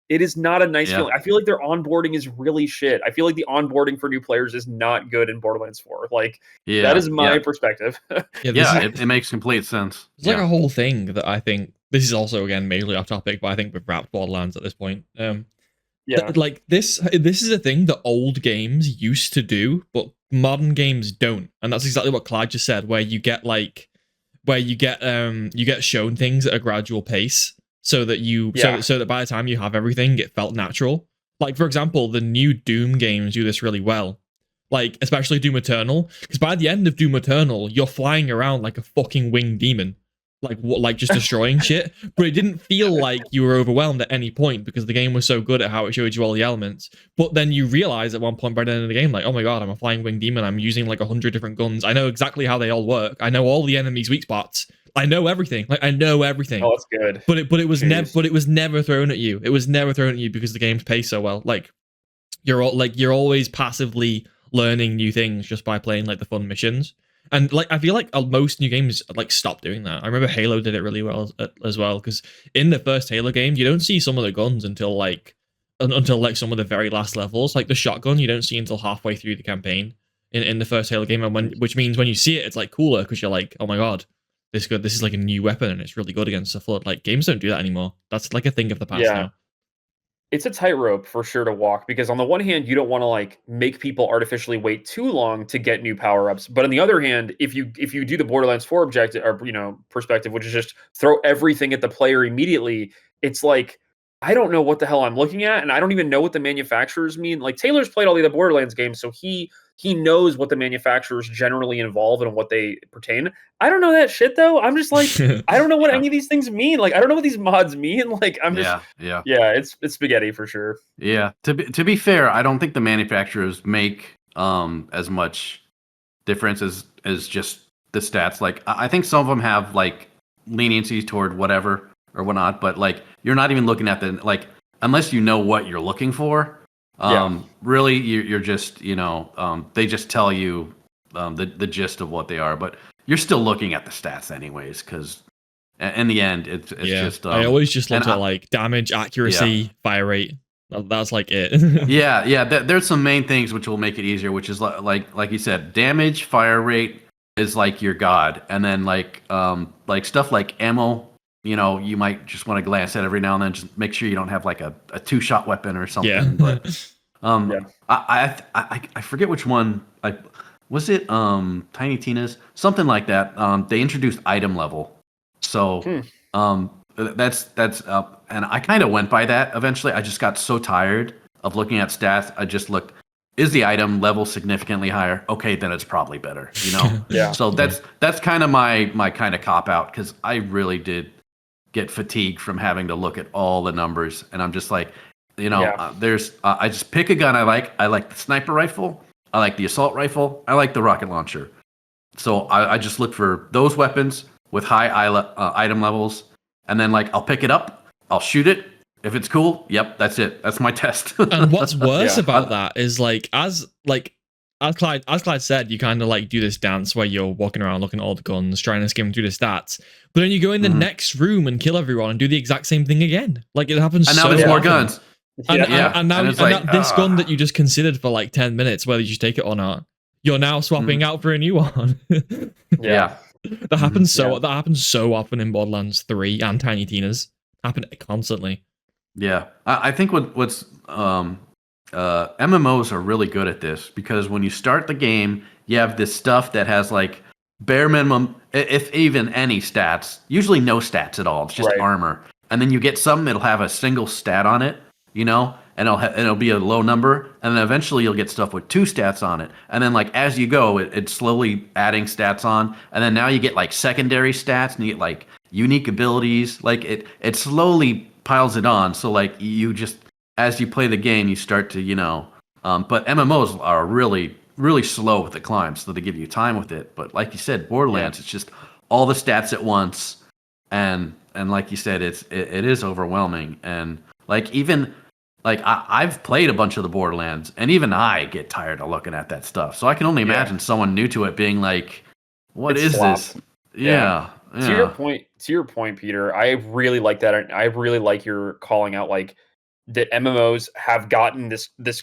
A: it is not a nice feeling. I feel like their onboarding is really shit. I feel like the onboarding for new players is not good in Borderlands 4. Like, that is my perspective.
B: It makes complete sense.
C: It's like a whole thing that I think, this is also, again, mainly off topic, but I think we've wrapped Borderlands at this point. Like, this is a thing that old games used to do, but modern games don't. And that's exactly what Clyde just said, where you get shown things at a gradual pace. So that so that by the time you have everything, it felt natural. Like, for example, the new Doom games do this really well. Like, especially Doom Eternal, because by the end of Doom Eternal, you're flying around like a fucking winged demon, like just destroying shit. But it didn't feel like you were overwhelmed at any point because the game was so good at how it showed you all the elements. But then you realize at one point by the end of the game, like, oh my god, I'm a flying winged demon. I'm using like 100 different guns. I know exactly how they all work. I know all the enemy's weak spots. I know everything. Like, I know everything.
A: Oh, that's good.
C: But it was never thrown at you. It was never thrown at you because the game's paced so well. Like, you're always passively learning new things just by playing like the fun missions. And like, I feel like most new games like stop doing that. I remember Halo did it really well as well, because in the first Halo game, you don't see some of the guns until some of the very last levels. Like the shotgun, you don't see until halfway through the campaign in the first Halo game, and which means when you see it, it's like cooler because you're like, oh my god. This is like a new weapon and it's really good against the flood. Like, games don't do that anymore. That's like a thing of the past now.
A: It's a tightrope for sure to walk, because on the one hand, you don't want to like make people artificially wait too long to get new power-ups. But on the other hand, if you do the Borderlands 4 objective or perspective, which is just throw everything at the player immediately, it's like, I don't know what the hell I'm looking at, and I don't even know what the manufacturers mean. Like, Taylor's played all the other Borderlands games, so he knows what the manufacturers generally involve and what they pertain. I don't know that shit though. I'm just like, I don't know what any of these things mean. Like, I don't know what these mods mean. Like, I'm just it's spaghetti for sure.
B: Yeah. To be fair, I don't think the manufacturers make as much difference as just the stats. Like, I think some of them have like leniencies toward whatever or whatnot, but like, you're not even looking at the, like, unless you know what you're looking for. Really, you're just, they just tell you the gist of what they are, but you're still looking at the stats anyways, because in the end, it's just.
C: I always just look at like damage, accuracy, fire rate. That's like it.
B: There's some main things which will make it easier, which is like you said, damage, fire rate is like your god, and then like stuff like ammo. You might just want to glance at every now and then, just make sure you don't have like a 2-shot weapon or something. Yeah. But I forget which one. Was it Tiny Tina's? Something like that. They introduced item level. So that's and I kind of went by that eventually. I just got so tired of looking at stats. I just looked, is the item level significantly higher? Okay, then it's probably better, So that's kind of my kind of cop out, because I really did get fatigued from having to look at all the numbers, and I'm just like, there's I just pick a gun I like. I like the sniper rifle, I like the assault rifle, I like the rocket launcher. So I just look for those weapons with high item levels, and then like I'll pick it up, I'll shoot it, If it's cool, yep, that's it. That's my test.
C: And what's worse about that is as Clyde said, you kind of like do this dance where you're walking around looking at all the guns, trying to skim through the stats, but then you go in the next room and kill everyone and do the exact same thing again. Like it happens.
B: And now there's more guns.
C: And now this gun that you just considered for like 10 minutes, whether you should take it or not, you're now swapping out for a new one.
B: Yeah.
C: That happens that happens so often in Borderlands 3 and Tiny Tina's. Happen constantly.
B: Yeah. I think what's MMOs are really good at this, because when you start the game, you have this stuff that has like bare minimum, if even any stats, usually no stats at all. It's just armor. And then you get something that'll have a single stat on it, you know, and it'll be a low number. And then eventually you'll get stuff with 2 stats on it. And then like as you go, it's slowly adding stats on. And then now you get like secondary stats and you get like unique abilities. Like it slowly piles it on. So like you just, as you play the game, you start to, you know, but MMOs are really, really slow with the climb, so they give you time with it. But like you said, Borderlands, it's just all the stats at once, and like you said, it is overwhelming. And like even like I've played a bunch of the Borderlands, and even I get tired of looking at that stuff. So I can only imagine someone new to it being like, "What is this?" Yeah.
A: To your point, Peter, I really like that. I really like your calling out like that MMOs have gotten this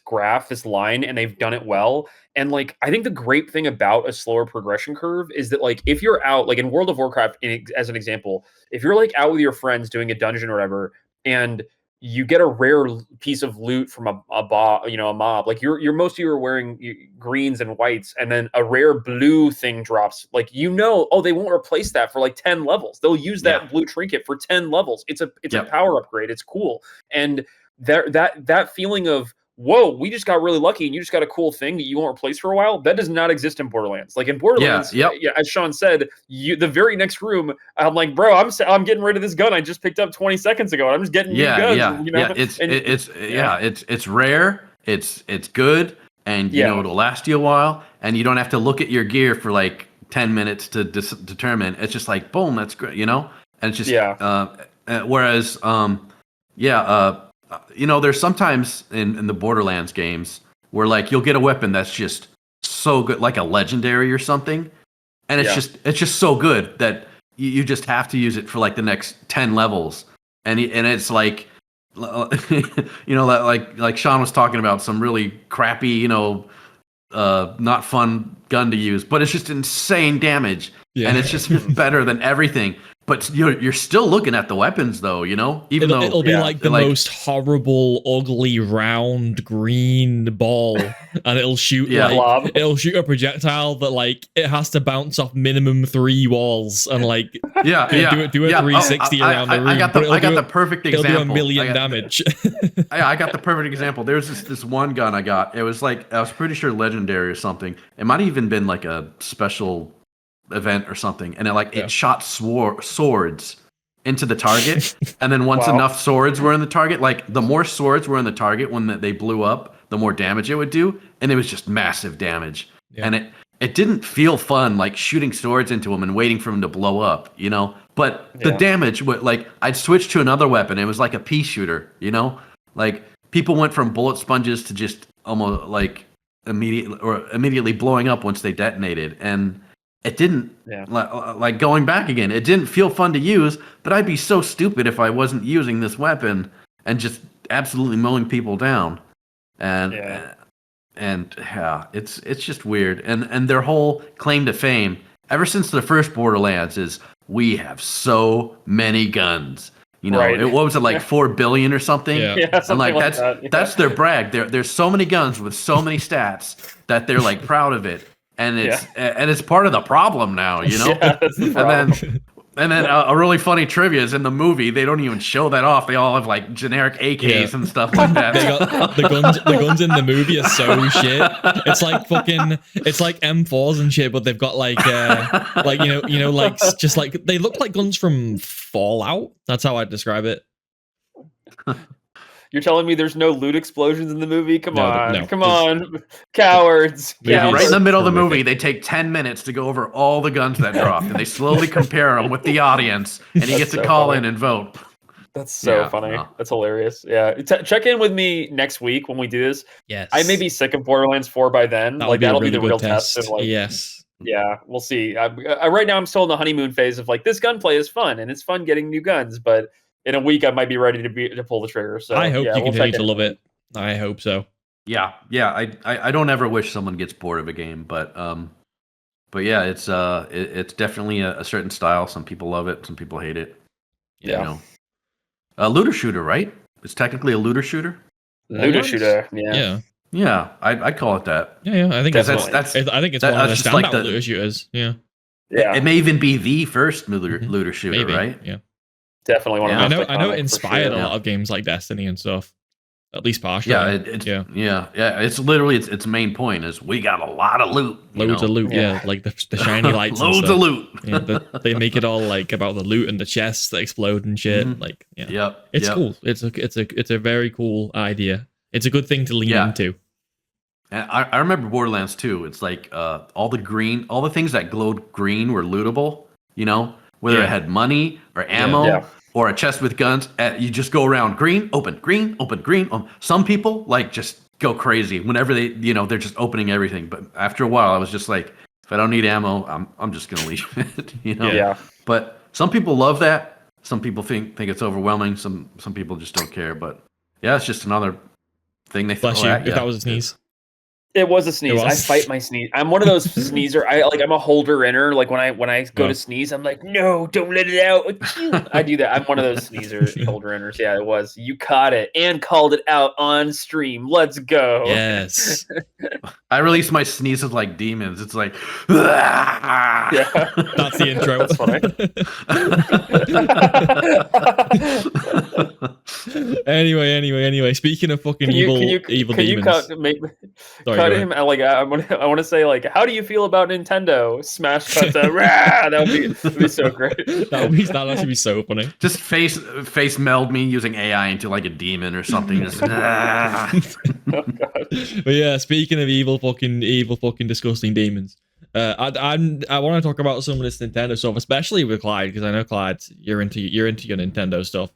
A: graph, this line, and they've done it well. And like, I think the great thing about a slower progression curve is that like, if you're out, like in World of Warcraft, as an example, if you're like out with your friends doing a dungeon or whatever, and you get a rare piece of loot from a mob, like you're most of you are wearing greens and whites, and then a rare blue thing drops, like, oh, they won't replace that for like 10 levels. They'll use that blue trinket for 10 levels. It's a power upgrade. It's cool. And that feeling of, whoa, we just got really lucky and you just got a cool thing that you won't replace for a while, that does not exist in Borderlands. Like in Borderlands, as Sean said, the very next room, I'm like, bro, I'm getting rid of this gun I just picked up 20 seconds ago. I'm just getting new guns. You know?
B: It's rare, it's good, and you know it'll last you a while, and you don't have to look at your gear for like 10 minutes to determine. It's just like, boom, that's great, you know? And it's just whereas you know, there's sometimes in the Borderlands games where like you'll get a weapon that's just so good, like a legendary or something, and it's just so good that you just have to use it for like the next 10 levels, and it's like, you know, like Sean was talking about, some really crappy, you know, not fun gun to use, but it's just insane damage, and it's just better than everything. But you're still looking at the weapons, though, you know? Even though
C: it'll be like the most horrible, ugly, round, green ball, and it'll shoot it'll shoot a projectile that like it has to bounce off minimum 3 walls and like do a 360 around the room.
B: I got the perfect example.
C: It'll do 1 million damage.
B: I got the perfect example. There's this one gun I got. It was like, I was pretty sure legendary or something. It might have even been like a special event or something, and it shot swords into the target, and then once enough swords were in the target, like the more swords were in the target when they blew up, the more damage it would do, and it was just massive damage. And it didn't feel fun like shooting swords into them and waiting for them to blow up, you know, but the damage would, like, I'd switch to another weapon. It was like a pea shooter, you know, like people went from bullet sponges to just almost like immediately blowing up once they detonated. And it didn't, like going back again, it didn't feel fun to use, but I'd be so stupid if I wasn't using this weapon and just absolutely mowing people down. And it's just weird. And their whole claim to fame, ever since the first Borderlands, is we have so many guns. You know, what was it, like 4 billion or something?
A: And
B: like that's their brag. There's so many guns with so many stats that they're like proud of it. And it's part of the problem now, you know.
A: That's the problem.
B: And then a really funny trivia is in the movie they don't even show that off. They all have like generic AKs and stuff like that.
C: They got the guns in the movie are so shit. It's like it's like M4s and shit, but they've got like like just like they look like guns from Fallout. That's how I'd describe it.
A: You're telling me there's no loot explosions in the movie? Come on, cowards.
B: Right in the middle of the movie, they take 10 minutes to go over all the guns that dropped, and they slowly compare them with the audience, and you get to call in and vote.
A: That's so funny. No. That's hilarious. Yeah. Check in with me next week when we do this.
C: Yes.
A: I may be sick of Borderlands 4 by then.
C: That'll be the real test. Of
A: yes. Yeah, we'll see. Right now I'm still in the honeymoon phase of this gunplay is fun and it's fun getting new guns, but in a week I might be ready to pull the trigger. So
C: I hope you continue to love it. I hope so.
B: Yeah. I don't ever wish someone gets bored of a game, but yeah, it's definitely a certain style. Some people love it, some people hate it.
A: Yeah.
B: A looter shooter, right? It's technically a looter shooter.
A: Looter shooter, yeah.
B: Yeah, I'd call it that.
C: Yeah. I think that's one of the standout looter shooters. Yeah.
B: It may even be the first looter shooter,
C: maybe.
B: Right?
C: Yeah.
A: Definitely one of those.
C: I know it inspired a lot of games like Destiny and stuff. At least partially.
B: Yeah. It's literally its main point is we got a lot of loot.
C: Loads of loot, like the shiny lights.
B: Loads of loot.
C: They make it all about the loot and the chests that explode and shit. It's cool. It's a very cool idea. It's a good thing to lean into.
B: And I remember Borderlands 2. It's all the things that glowed green were lootable. Whether it had money or ammo. Or a chest with guns, you just go around green, open, green, open, green. Some people just go crazy whenever they're just opening everything. But after a while, I was just like, if I don't need ammo, I'm just gonna leave it.
A: Yeah.
B: But some people love that. Some people think it's overwhelming. Some people just don't care. But yeah, it's just another thing they throw at you.
C: If that was a sneeze.
A: It was a sneeze. I fight my sneeze. I'm one of those sneezer. I'm a holder inner. When I go to sneeze, I'm like, no, don't let it out. I do that. I'm one of those sneezer holder inners. Yeah, it was. You caught it and called it out on stream. Let's go.
C: Yes.
B: I release my sneezes like demons. It's like,
A: yeah,
C: that's the intro.
A: That's
C: funny. Anyway. Speaking of fucking evil demons.
A: Cut him. I want to say how do you feel about Nintendo? Smash cut to that would be so great.
C: That'd actually be so funny.
B: Just face meld me using AI into a demon or something. Just,
A: oh, God.
C: But yeah, speaking of evil fucking disgusting demons, I want to talk about some of this Nintendo stuff, especially with Clyde, because I know Clyde, you're into your Nintendo stuff.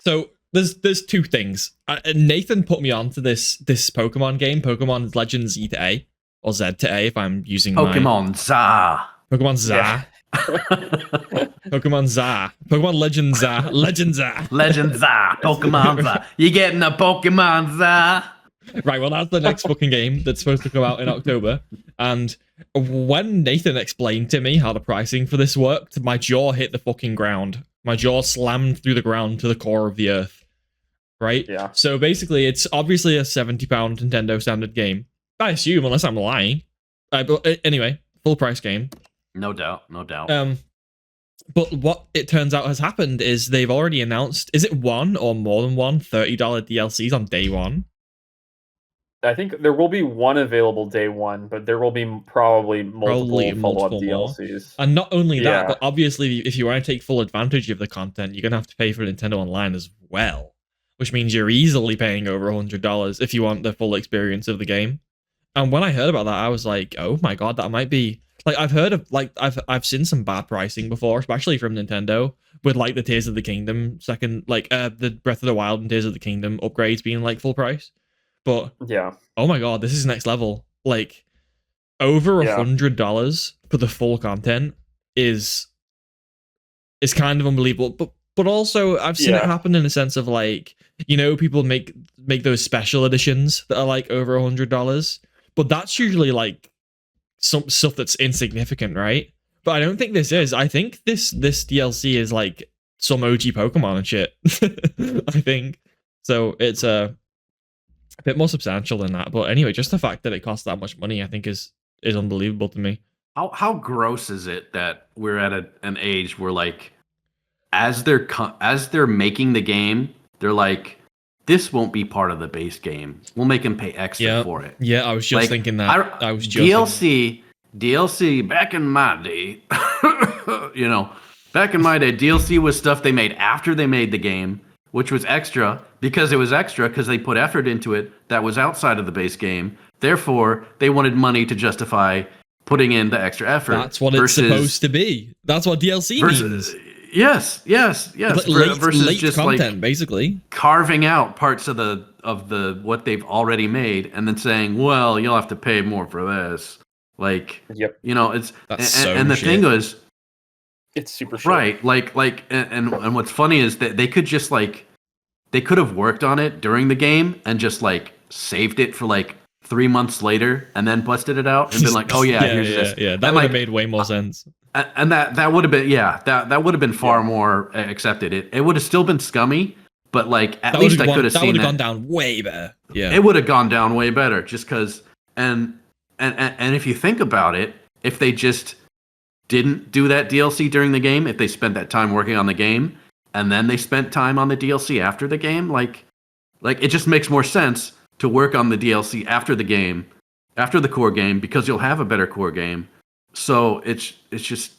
C: So there's two things. Nathan put me onto this Pokemon game, Pokemon Legends Z to A, or Z to A if I'm using
B: Pokemon Za.
C: Pokemon Za. Yeah. Pokemon Za. Pokemon Legends Za. Legends Za.
B: Legends Za. Pokemon Za. You getting a Pokemon Za?
C: Right, well, that's the next fucking game that's supposed to come out in October. And when Nathan explained to me how the pricing for this worked, my jaw hit the fucking ground. My jaw slammed through the ground to the core of the earth. Right?
A: Yeah.
C: So basically, it's obviously a £70 Nintendo standard game. I assume, unless I'm lying. But anyway, full price game.
B: No doubt.
C: But what it turns out has happened is they've already announced, is it one or more than one $30 DLCs on day one?
A: I think there will be one available day one, but there will be probably multiple follow-up DLCs.
C: And not only that, but obviously, if you want to take full advantage of the content, you're going to have to pay for Nintendo Online as well, which means you're easily paying over $100 if you want the full experience of the game. And when I heard about that, I was like, oh my God, that might be... I've heard of, I've seen some bad pricing before, especially from Nintendo, with, the Tears of the Kingdom the Breath of the Wild and Tears of the Kingdom upgrades being, full price. But
A: yeah,
C: oh my God, this is next level. Over $100 for the full content is kind of unbelievable. But also I've seen it happen in a sense of people make those special editions that are over $100, but that's usually some stuff that's insignificant, right? But I don't think this is. I think this DLC is some OG Pokemon and shit. I think so. It's a bit more substantial than that, but anyway, just the fact that it costs that much money, I think, is unbelievable to me.
B: How gross is it that we're at an age where as they're making the game, they're this won't be part of the base game. We'll make them pay extra for it.
C: Yeah, I was just thinking that. I was just
B: DLC back in my day. Back in my day, DLC was stuff they made after they made the game, which was extra because they put effort into it that was outside of the base game. Therefore, they wanted money to justify putting in the extra effort.
C: That's what it's supposed to be. That's what DLC means.
B: Yes. Versus
C: late
B: just
C: content,
B: like
C: basically
B: carving out parts of the what they've already made and then saying, well, you'll have to pay more for this. Like,
A: Yep.
B: it's
C: and
B: the thing is,
A: it's super shit.
B: Right. And what's funny is that they could just like, they could have worked on it during the game and just like saved it for like 3 months later and then busted it out and been like, oh here's this.
C: Yeah, that would have made way more sense.
B: And that would have been, that would have been far more accepted. It would have still been scummy, but like at least I could have seen
C: that would have gone down way better. Yeah,
B: it would have gone down way better just because. And if you think about it, if they just didn't do that DLC during the game, if they spent that time working on the game and then they spent time on the DLC after the game, like it just makes more sense to work on the DLC after the game, after the core game, because you'll have a better core game. So it's just,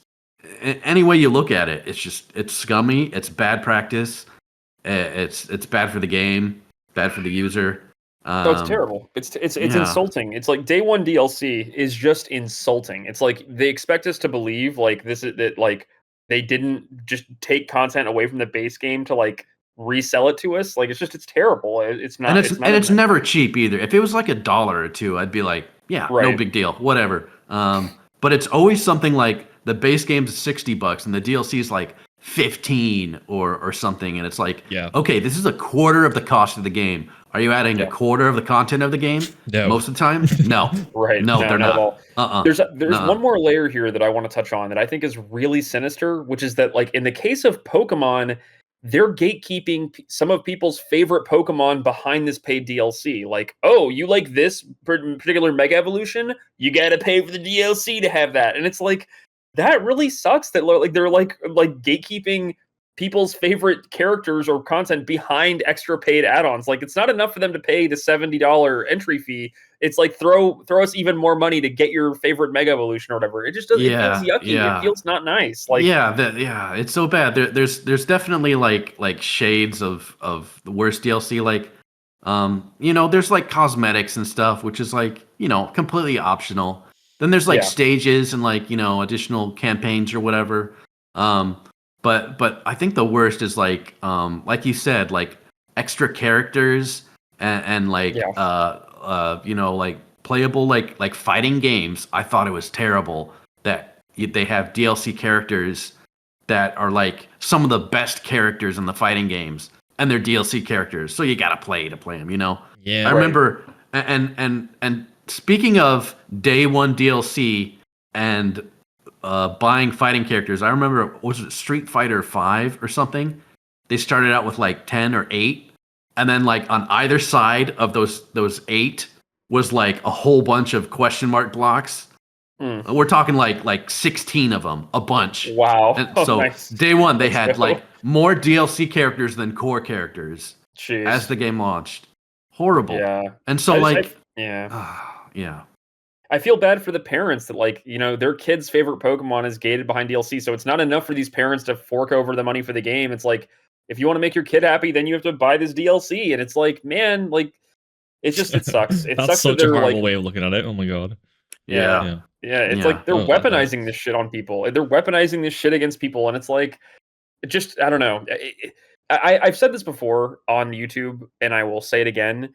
B: any way you look at it, it's scummy, it's bad practice, it's bad for the game, bad for the user.
A: It's terrible. It's insulting. It's like day one DLC is just insulting. It's like they expect us to believe like this is that like they didn't just take content away from the base game to like resell it to us. Like it's terrible. It's not.
B: And it's never cheap either. If it was like $1 or $2, I'd be like, no big deal, whatever. But it's always something like the base game's $60 and the DLC is like 15 or something, and it's like, okay, this is a quarter of the cost of the game. Are you adding a quarter of the content of the game?
C: No.
B: Most of the time, no.
A: Right?
B: No, they're not.
A: At all. There's one more layer here that I want to touch on that I think is really sinister, which is that like in the case of Pokemon, they're gatekeeping some of people's favorite Pokemon behind this paid DLC. Like, oh, you like this particular Mega Evolution? You got to pay for the DLC to have that. And it's like, that really sucks that like they're like gatekeeping people's favorite characters or content behind extra paid add-ons. Like it's not enough for them to pay the $70 entry fee. It's like throw us even more money to get your favorite Mega Evolution or whatever. It just doesn't. It feels yucky. It feels not nice. Like
B: it's so bad. There's definitely like shades of the worst DLC. Like there's like cosmetics and stuff, which is like completely optional. Then there's like stages and like additional campaigns or whatever. But I think the worst is like you said, like extra characters and like like playable like fighting games. I thought it was terrible that they have DLC characters that are like some of the best characters in the fighting games, and they're DLC characters, so you gotta play to play them. I remember and speaking of day one DLC and buying fighting characters, I remember, was it Street Fighter 5 or something? They started out with like 10 or 8, and then like on either side of those 8 was like a whole bunch of question mark blocks. We're talking like 16 of them, a bunch.
A: Wow.
B: And so nice. Day one they had like more DLC characters than core characters.
A: Jeez.
B: As the game launched. Horrible.
A: Yeah.
B: And so
A: yeah. I feel bad for the parents that like, their kid's favorite Pokemon is gated behind DLC. So it's not enough for these parents to fork over the money for the game. It's like, if you want to make your kid happy, then you have to buy this DLC. And it's like, man, like it sucks. It
C: That's
A: sucks
C: such a horrible way of looking at it. Oh my God.
A: Yeah. It's like they're weaponizing this shit on people. They're weaponizing this shit against people. And it's like, I don't know. I've said this before on YouTube and I will say it again.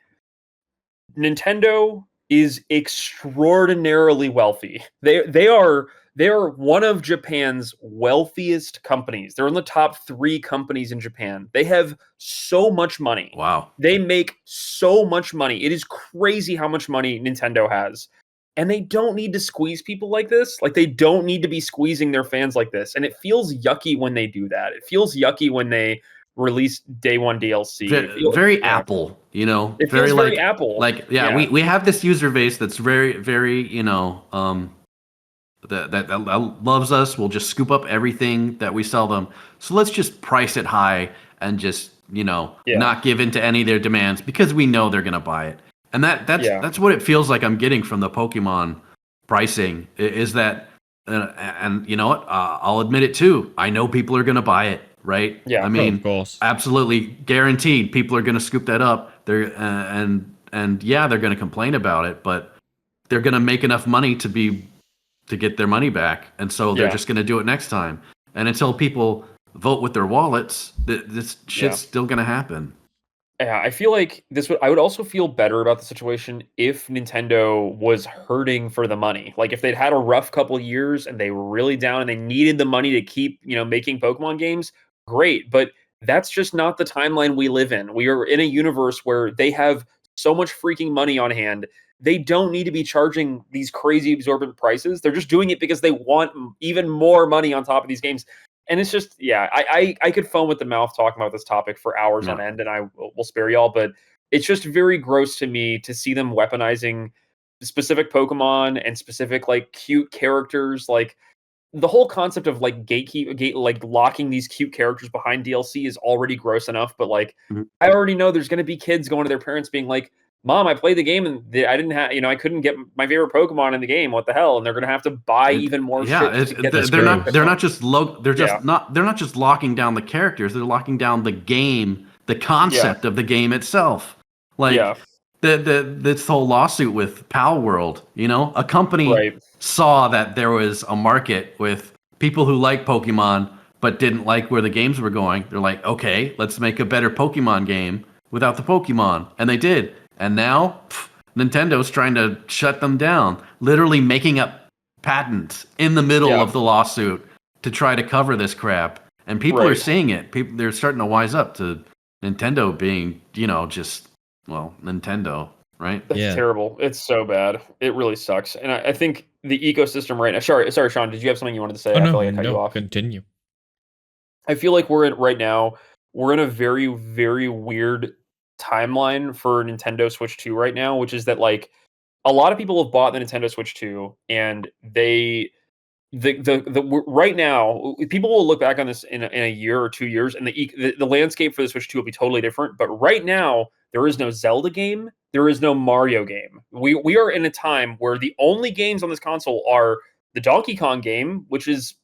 A: Nintendo is extraordinarily wealthy. They are one of Japan's wealthiest companies. They're in the top 3 companies in Japan. They have so much money.
B: Wow.
A: They make so much money. It is crazy how much money Nintendo has. And they don't need to squeeze people like this. Like they don't need to be squeezing their fans like this. And it feels yucky when they do that. It feels yucky when they release day one DLC.
B: Very Apple,
A: It feels very Apple.
B: Like we have this user base that's very, very, that loves us. We'll just scoop up everything that we sell them. So let's just price it high and just not give in to any of their demands because we know they're gonna buy it. And that's what it feels like I'm getting from the Pokemon pricing is that, and you know what? I'll admit it too. I know people are gonna buy it. Right?
A: Yeah,
B: I mean,
C: of course.
B: Absolutely guaranteed people are going to scoop that up. They're they're going to complain about it, but they're going to make enough money to get their money back. And so they're just going to do it next time. And until people vote with their wallets, this shit's still gonna happen.
A: Yeah, I feel like I would also feel better about the situation if Nintendo was hurting for the money. Like if they'd had a rough couple years and they were really down and they needed the money to keep, making Pokemon games, great. But that's just not the timeline we live in. We are in a universe where they have so much freaking money on hand. They don't need to be charging these crazy exorbitant prices. They're just doing it because they want even more money on top of these games. And it's just, I could foam at the mouth talking about this topic for hours on end, and I will spare y'all. But it's just very gross to me to see them weaponizing specific Pokemon and specific like cute characters. Like the whole concept of like like locking these cute characters behind DLC is already gross enough. But like, I already know there's going to be kids going to their parents being like, "Mom, I played the game and I didn't have, I couldn't get my favorite Pokemon in the game. What the hell?" And they're going to have to buy even more shit. To get
B: they're not just locking down the characters. They're locking down the game, the concept of the game itself. Like this whole lawsuit with Pal World, a company saw that there was a market with people who like Pokemon but didn't like where the games were going. They're like, okay, let's make a better Pokemon game without the Pokemon, and they did. And now, Nintendo's trying to shut them down, literally making up patents in the middle of the lawsuit to try to cover this crap. And people are seeing it. They're starting to wise up to Nintendo being, Nintendo, right?
A: That's terrible. It's so bad. It really sucks. And I think the ecosystem right now. Sorry, Sean. Did you have something you wanted to say?
C: Oh,
A: I feel like I cut you off.
C: Continue.
A: I feel like we're in a very, very weird timeline for Nintendo Switch 2 right now, which is that like a lot of people have bought the Nintendo Switch 2 and right now people will look back on this in a year or 2 years and the landscape for the Switch 2 will be totally different. But right now there is no Zelda game, there is no Mario game. We are in a time where the only games on this console are the Donkey Kong game, which is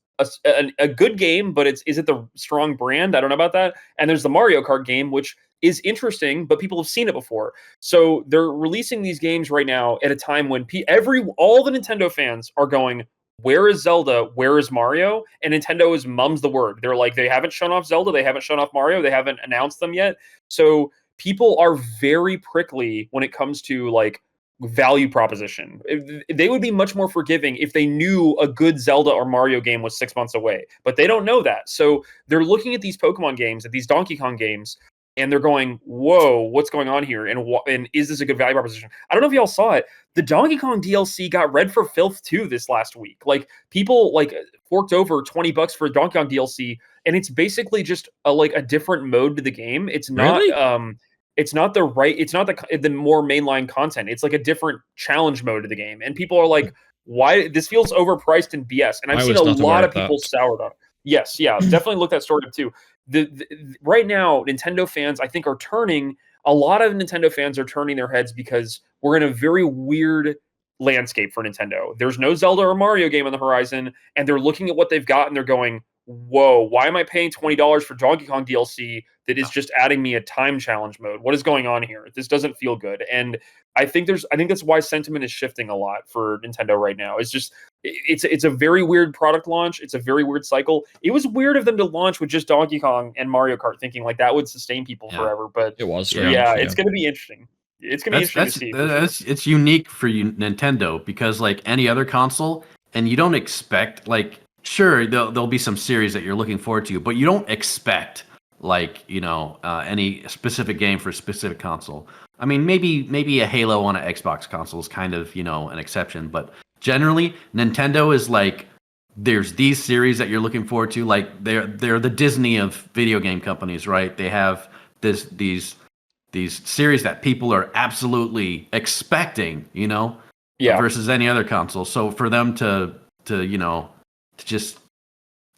A: a good game, but is it the strong brand? I don't know about that. And there's the Mario Kart game, which is interesting, but people have seen it before. So they're releasing these games right now at a time when all the Nintendo fans are going, where is Zelda? Where is Mario? And Nintendo is mums the word. They're like, they haven't shown off Zelda. They haven't shown off Mario. They haven't announced them yet. So people are very prickly when it comes to like value proposition. They would be much more forgiving if they knew a good Zelda or Mario game was 6 months away, but they don't know that. So they're looking at these Pokemon games, at these Donkey Kong games, and they're going, whoa, what's going on here? And is this a good value proposition? I don't know if y'all saw it. The Donkey Kong DLC got read for filth too this last week. Like people like forked over $20 for Donkey Kong DLC, and it's basically just a different mode to the game. It's not
C: really?
A: It's not the more mainline content. It's like a different challenge mode to the game. And people are like, why? This feels overpriced and BS. And I've seen a lot of people soured on it. Yes, yeah, definitely look that story up too. Right now, Nintendo fans, I think, a lot of Nintendo fans are turning their heads because we're in a very weird landscape for Nintendo. There's no Zelda or Mario game on the horizon, and they're looking at what they've got and they're going, whoa, why am I paying $20 for Donkey Kong DLC that is just adding me a time challenge mode? What is going on here? This doesn't feel good. And I think that's why sentiment is shifting a lot for Nintendo right now. It's a very weird product launch. It's a very weird cycle. It was weird of them to launch with just Donkey Kong and Mario Kart, thinking like that would sustain people forever. But
C: it was
A: strange. It's going to be interesting. It's going to be interesting to see.
B: It's unique for you, Nintendo, because like any other console, and you don't expect like, sure, there'll be some series that you're looking forward to, but you don't expect like any specific game for a specific console. I mean, maybe a Halo on an Xbox console is kind of an exception, but generally Nintendo is like, there's these series that you're looking forward to. Like they're the Disney of video game companies, right? They have these series that people are absolutely expecting, versus any other console. So for them to just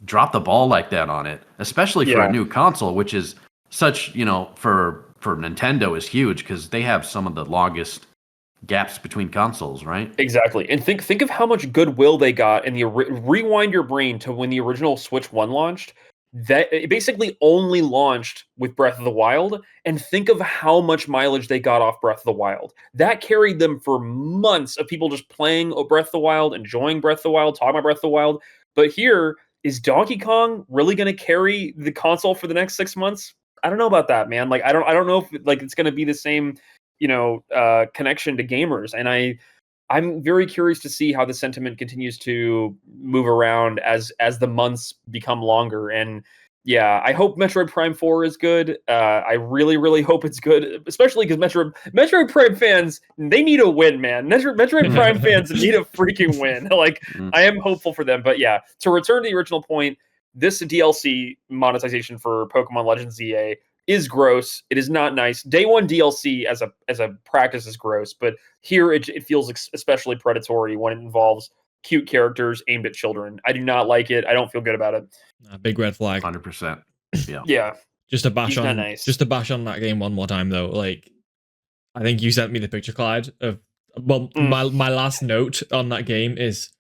B: drop the ball like that on it, especially for a new console, which is such, for Nintendo is huge because they have some of the longest gaps between consoles, right?
A: Exactly. And think of how much goodwill they got in rewind your brain to when the original Switch 1 launched. That it basically only launched with Breath of the Wild, and think of how much mileage they got off Breath of the Wild. That carried them for months of people just playing Breath of the Wild, enjoying Breath of the Wild, talking about Breath of the Wild. But here, is Donkey Kong really going to carry the console for the next 6 months? I don't know about that, man. Like, I don't know if like it's going to be the same, connection to gamers. And I'm very curious to see how the sentiment continues to move around as the months become longer. And yeah, I hope Metroid Prime 4 is good. I really, really hope it's good, especially because Metroid Prime fans, they need a win, man. Metroid Prime fans need a freaking win. Like, I am hopeful for them. But yeah, to return to the original point, this DLC monetization for Pokemon Legends ZA is gross. It is not nice. Day one DLC as a practice is gross, but here it feels especially predatory when it involves cute characters aimed at children. I do not like it. I don't feel good about it.
C: Big red flag.
B: 100%. Yeah.
A: Yeah.
C: Just to bash on that game one more time though. Like, I think you sent me the picture, Clyde, of my last note on that game is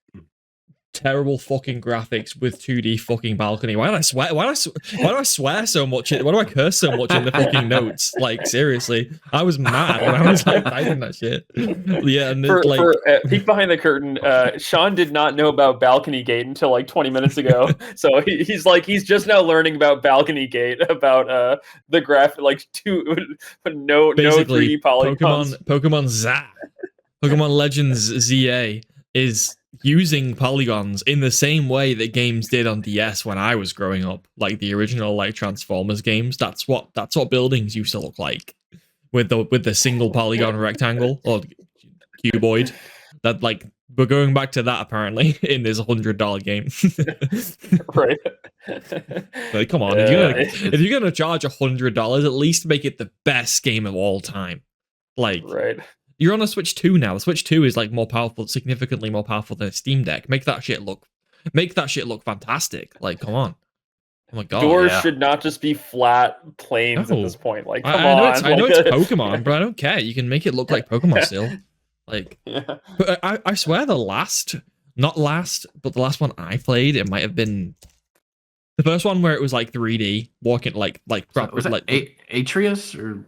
C: terrible fucking graphics with 2D fucking balcony. Why do I swear? Why do I swear so much? Why do I curse so much in the fucking notes? Like, seriously, I was mad when I was like typing that shit. Yeah, and
A: for peek behind the curtain, Sean did not know about Balcony Gate until like 20 minutes ago. So he's just now learning about Balcony Gate, about the graphic, like no 3D polygons.
C: Pokemon Legends ZA is using polygons in the same way that games did on DS when I was growing up, like the original like Transformers games. That's what buildings used to look like, with the single polygon rectangle or cuboid. That, like, we're going back to that apparently in this $100 game.
A: Right.
C: Like, come on, if you're gonna charge $100, at least make it the best game of all time. Like,
A: right.
C: You're on a Switch 2 now. The Switch 2 is like more powerful, significantly more powerful than a Steam Deck. Make that shit look fantastic. Like, come on. Oh my god.
A: Doors should not just be flat planes at this point. Like, come on.
C: I know it's Pokemon, but I don't care. You can make it look like Pokemon still. Like, but I swear the last one I played, it might have been the first one where it was like 3D, walking like
B: was it like Atreus or.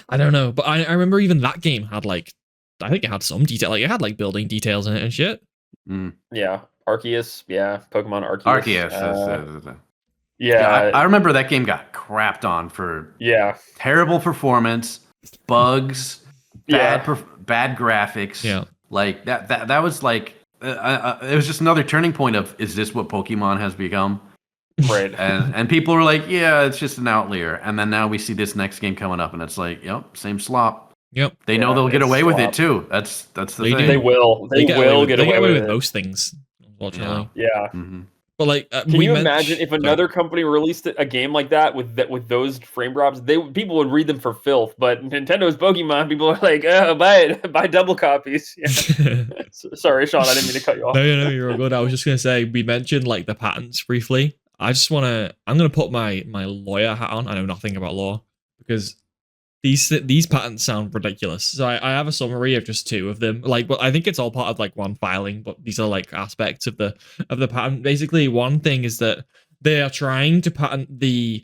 C: I don't know, but I remember even that game had like, I think it had some detail, like it had like building details in it and shit.
A: Yeah, Arceus, Pokemon Arceus.
B: Arceus.
A: Yeah,
B: I remember that game got crapped on for terrible performance, bugs, bad graphics.
C: Yeah,
B: like that was like it was just another turning point of, is this what Pokemon has become?
A: Right.
B: and people were like, yeah, it's just an outlier. And then now we see this next game coming up and it's like, yep, same slop.
C: Yep.
B: They know they'll get away with it too. That's the thing.
A: They will. They will get away with
C: most things, unfortunately.
A: Yeah.
B: Mm-hmm.
C: But like,
A: can you imagine if another company released a game like that with those frame drops? People would read them for filth. But Nintendo's Pokemon, people are like, buy double copies. Yeah. Sorry, Sean, I didn't mean to cut you off.
C: No, you're all good. I was just gonna say, we mentioned like the patents briefly. I'm gonna put my lawyer hat on. I know nothing about law because these patents sound ridiculous. So I have a summary of just two of them. Like, but I think it's all part of like one filing, but these are like aspects of the patent. Basically, one thing is that they are trying to patent the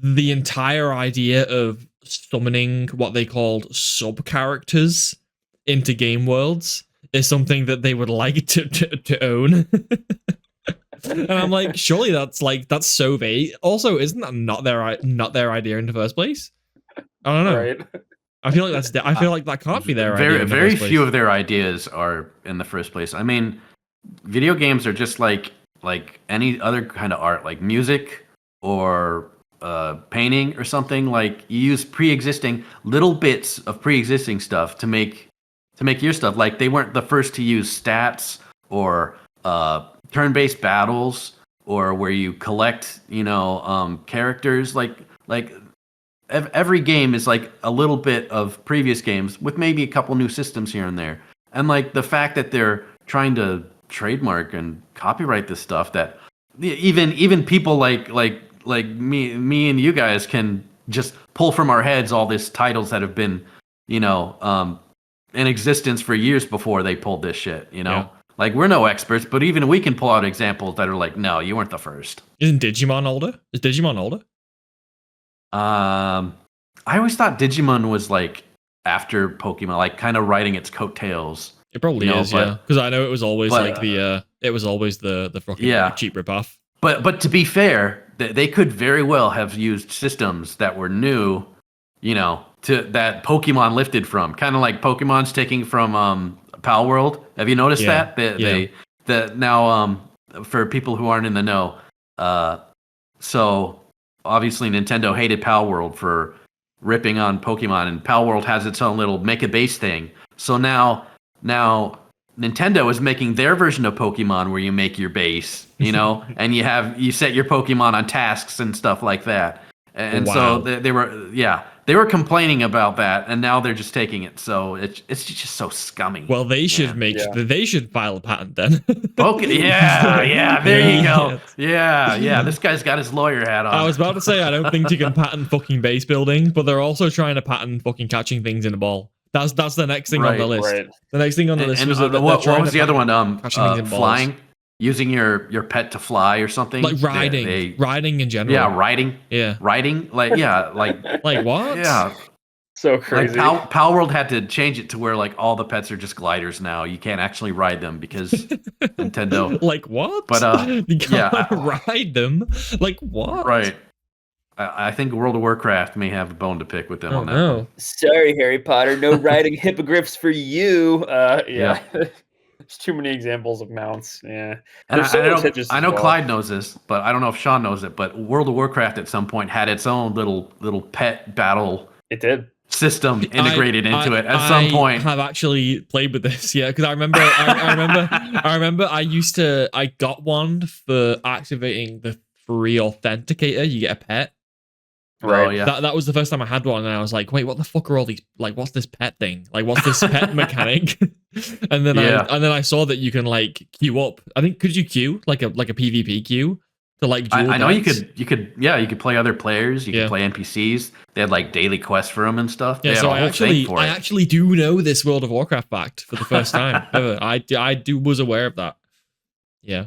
C: entire idea of summoning what they called sub characters into game worlds is something that they would like to own. And I'm like, surely that's so vague. Also, isn't that not their idea in the first place? I don't know.
A: Right.
C: I feel like that can't be their idea.
B: Very few of their ideas are in the first place. I mean, video games are just like any other kind of art, like music or painting or something. Like, you use pre-existing little bits of pre-existing stuff to make your stuff. Like, they weren't the first to use stats or turn-based battles, or where you collect, characters. Like every game is like a little bit of previous games with maybe a couple new systems here and there. And like the fact that they're trying to trademark and copyright this stuff, that even people like me and you guys can just pull from our heads all these titles that have been, in existence for years before they pulled this shit,
C: Yeah.
B: Like, we're no experts, but even we can pull out examples that are like, no, you weren't the first.
C: Isn't Digimon older? Is Digimon older?
B: I always thought Digimon was like after Pokemon, like kind of riding its coattails.
C: It probably is, yeah. Because I know it was always the fucking cheap ripoff.
B: But to be fair, they could very well have used systems that were new, to that Pokemon lifted from, kind of like Pokemon's taking from Pal World. Have you noticed that? Now for people who aren't in the know, so obviously Nintendo hated Pal World for ripping on Pokemon, and Pal World has its own little make a base thing. So now Nintendo is making their version of Pokemon where you make your base, and you set your Pokemon on tasks and stuff like that. And so they were complaining about that, and now they're just taking it. So it's just so scummy.
C: Well, they should they should file a patent then.
B: There you go. Yeah. This guy's got his lawyer hat on.
C: I was about to say I don't think you can patent fucking base building, but they're also trying to patent fucking catching things in the ball. That's the next thing on the list.
A: Right.
C: The next thing on the list was
B: what was the other one? Flying. Using your pet to fly or something,
C: like riding in general.
B: Yeah, riding. Like
C: like what?
B: Yeah,
A: so crazy.
B: Like Pal World had to change it to where like all the pets are just gliders now. You can't actually ride them because Nintendo.
C: Like what?
B: But
C: you can't ride them. Like what?
B: Right. I think World of Warcraft may have a bone to pick with them on that.
C: No.
A: Sorry, Harry Potter. No riding hippogriffs for you. Yeah. There's too many examples of mounts. Yeah.
B: And I know Clyde knows this, but I don't know if Sean knows it. But World of Warcraft at some point had its own little pet battle.
A: It did.
B: System integrated into it at some point.
C: I have actually played with this, because I remember I got one for activating the free authenticator. You get a pet.
A: Right.
B: Oh, yeah.
C: That was the first time I had one, and I was like, wait, what the fuck are all these, like, what's this pet thing? Like, what's this pet mechanic? and then I saw that you can like queue up. I think, could you queue like a PvP queue to like duel
B: I know
C: pets?
B: you could play other players, you could play NPCs. They had like daily quests for them and stuff.
C: Yeah, so I actually do know this World of Warcraft fact for the first time ever. I was aware of that. Yeah.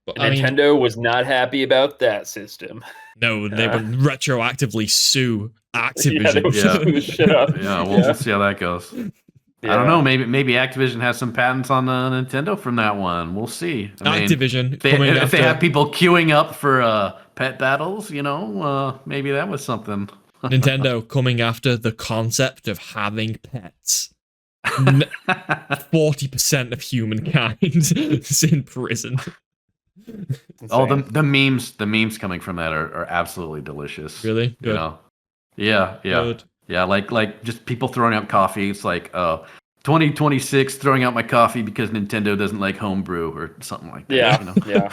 A: But Nintendo was not happy about that system.
C: No, they would retroactively sue Activision.
A: Yeah, they would sue the shit up.
B: We'll see how that goes. Yeah. I don't know. Maybe Activision has some patents on the Nintendo from that one. We'll see.
C: Activision,
B: if they have people queuing up for pet battles, maybe that was something.
C: Nintendo coming after the concept of having pets. 40% of humankind is in prison.
B: Oh, the memes coming from that are absolutely delicious.
C: Really? Good.
B: Yeah. Good. Yeah, like just people throwing out coffee. It's like 2026 throwing out my coffee because Nintendo doesn't like homebrew or something like that.
A: Yeah.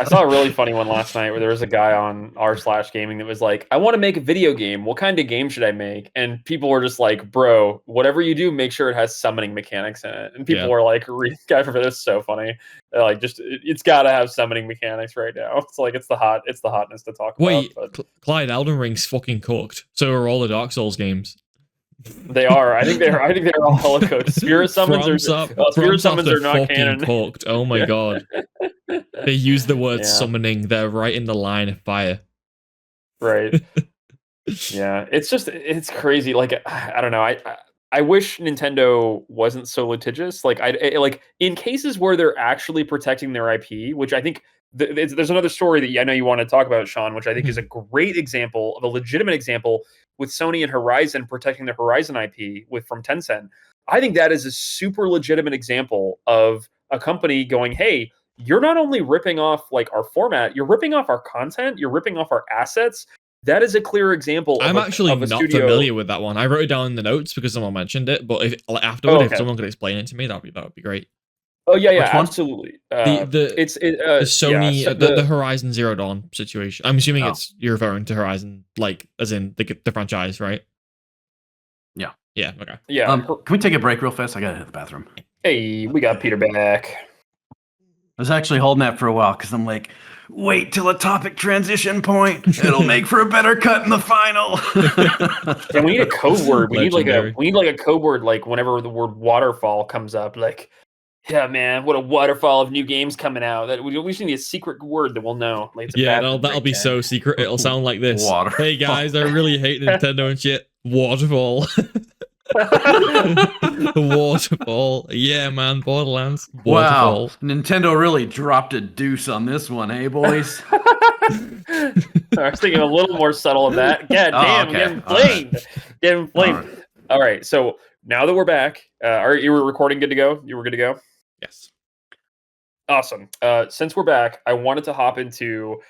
A: I saw a really funny one last night where there was a guy on r/gaming that was like, I want to make a video game. What kind of game should I make? And people were just like, bro, whatever you do, make sure it has summoning mechanics in it. And people were like, guy, for this is so funny. They're like, it's got to have summoning mechanics right now. It's like it's the hotness to talk about.
C: Wait, Clyde, Elden Ring's fucking cooked. So are all the Dark Souls games.
A: They are. I think they're all hella cooked. Spirit summons are not canon.
C: Cooked. Oh my god. They use the word summoning. They're right in the line of fire.
A: Right. Yeah. It's crazy. Like, I don't know. I wish Nintendo wasn't so litigious. Like, in cases where they're actually protecting their IP, which I think there's another story that I know you want to talk about, Sean, which I think is a great example of a legitimate example with Sony and Horizon protecting the Horizon IP from Tencent. I think that is a super legitimate example of a company going, hey, you're not only ripping off like our format, you're ripping off our content, you're ripping off our assets. That is a clear example.
C: I'm actually not familiar with that one. I wrote it down in the notes because someone mentioned it, but if someone could explain it to me, that would be great.
A: Oh yeah, absolutely.
C: The Sony, the Horizon Zero Dawn situation. I'm assuming you're referring to Horizon, like as in the franchise, right?
B: Yeah.
C: Yeah. Okay.
A: Yeah.
B: Can we take a break real fast? I gotta hit the bathroom.
A: Hey, we got Peter back.
B: I was actually holding that for a while because I'm like, wait till a topic transition point. It'll make for a better cut in the final.
A: And we need a code word. We need like a code word, like whenever the word waterfall comes up, like. Yeah, man, what a waterfall of new games coming out. That we just need a secret word that we'll know. Like,
C: that'll be so secret. It'll sound like this. Hey guys, I really hate Nintendo and shit. Waterfall. Waterfall. Yeah, man. Borderlands.
B: Wow.
C: Waterfall.
B: Nintendo really dropped a deuce on this one, hey, boys?
A: I was thinking a little more subtle of that. God damn,
B: okay.
A: getting flamed. Getting flamed. All right. So now that we're back, are you recording good to go? You were good to go?
C: Yes.
A: Awesome. Since we're back, I wanted to hop into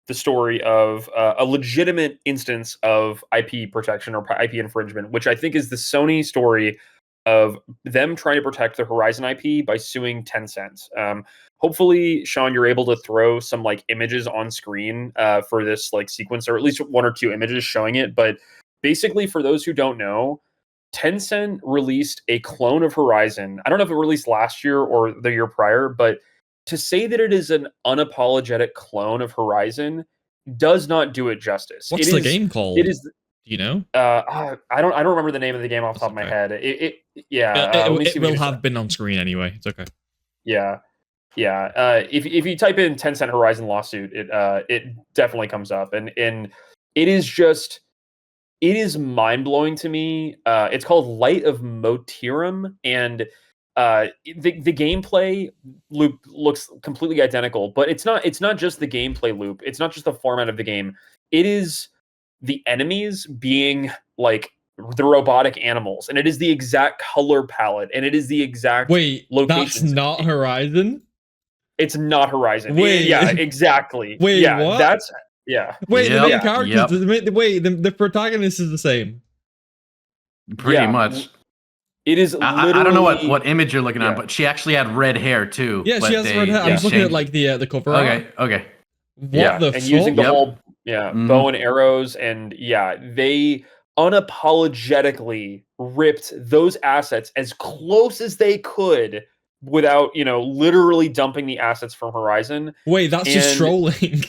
A: the story of a legitimate instance of IP protection or IP infringement, which I think is the Sony story of them trying to protect their Horizon IP by suing Tencent. Hopefully, Sean, you're able to throw some like images on screen for this like sequence, or at least one or two images showing it. But basically, for those who don't know, Tencent released a clone of Horizon. I don't know if it released last year or the year prior, but to say that it is an unapologetic clone of Horizon does not do it justice.
C: What's the game called?
A: It is.
C: Do you know?
A: I don't remember the name of the game off the top of my head. It
C: will have been on screen anyway. It's okay.
A: Yeah. If you type in Tencent Horizon lawsuit, it definitely comes up, and it is mind blowing to me. It's called Light of Motirum, and the gameplay loop looks completely identical, but it's not just the gameplay loop. It's not just the format of the game. It is the enemies being like the robotic animals, and it is the exact color palette, and it is the exact location.
C: That's not Horizon?
A: It's not Horizon.
C: Wait.
A: Yeah, exactly.
C: Wait,
A: yeah,
C: what?
A: That's yeah.
C: Wait, the main characters. The protagonist is the same.
B: Pretty much.
A: It is.
B: I don't know what image you're looking at, but she actually had red hair too.
C: Yeah, she has red hair. I'm just looking at like the cover.
B: Okay.
C: What the fuck?
A: Using the whole bow and arrows, and they unapologetically ripped those assets as close as they could without literally dumping the assets from Horizon.
C: Wait, that's just trolling.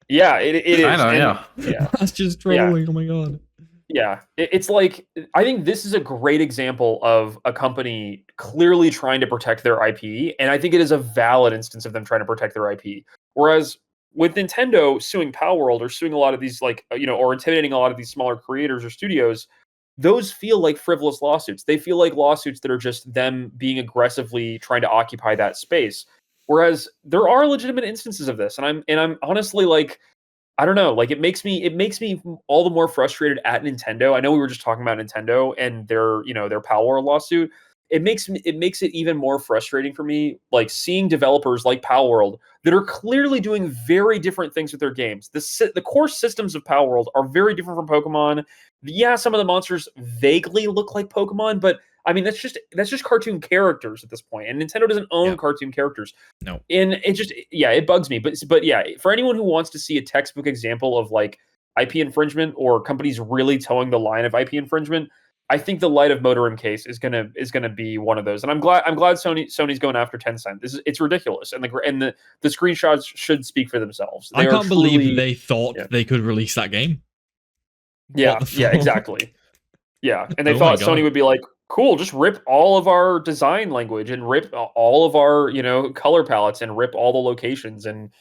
A: Yeah, it is.
B: I know, yeah.
C: That's just trolling. Oh my god.
A: Yeah, it's like, I think this is a great example of a company clearly trying to protect their IP, and I think it is a valid instance of them trying to protect their IP. Whereas with Nintendo suing Palworld or suing a lot of these or intimidating a lot of these smaller creators or studios, those feel like frivolous lawsuits. They feel like lawsuits that are just them being aggressively trying to occupy that space. Whereas there are legitimate instances of this, and I'm honestly like, I don't know, like it makes me all the more frustrated at Nintendo. I know we were just talking about Nintendo and their Palworld lawsuit. It makes it even more frustrating for me, like seeing developers like Palworld that are clearly doing very different things with their games. The core systems of Palworld are very different from Pokemon. Yeah, some of the monsters vaguely look like Pokemon, but I mean that's just cartoon characters at this point, and Nintendo doesn't own cartoon characters.
C: No,
A: and it bugs me. But yeah, for anyone who wants to see a textbook example of like IP infringement or companies really towing the line of IP infringement, I think the Light of Motorum case is gonna be one of those, and I'm glad Sony's going after Tencent. It's ridiculous, and the screenshots should speak for themselves.
C: I can't believe they thought they could release that game.
A: Yeah, exactly. Yeah, and they thought Sony would be like, cool, just rip all of our design language and rip all of our color palettes and rip all the locations, and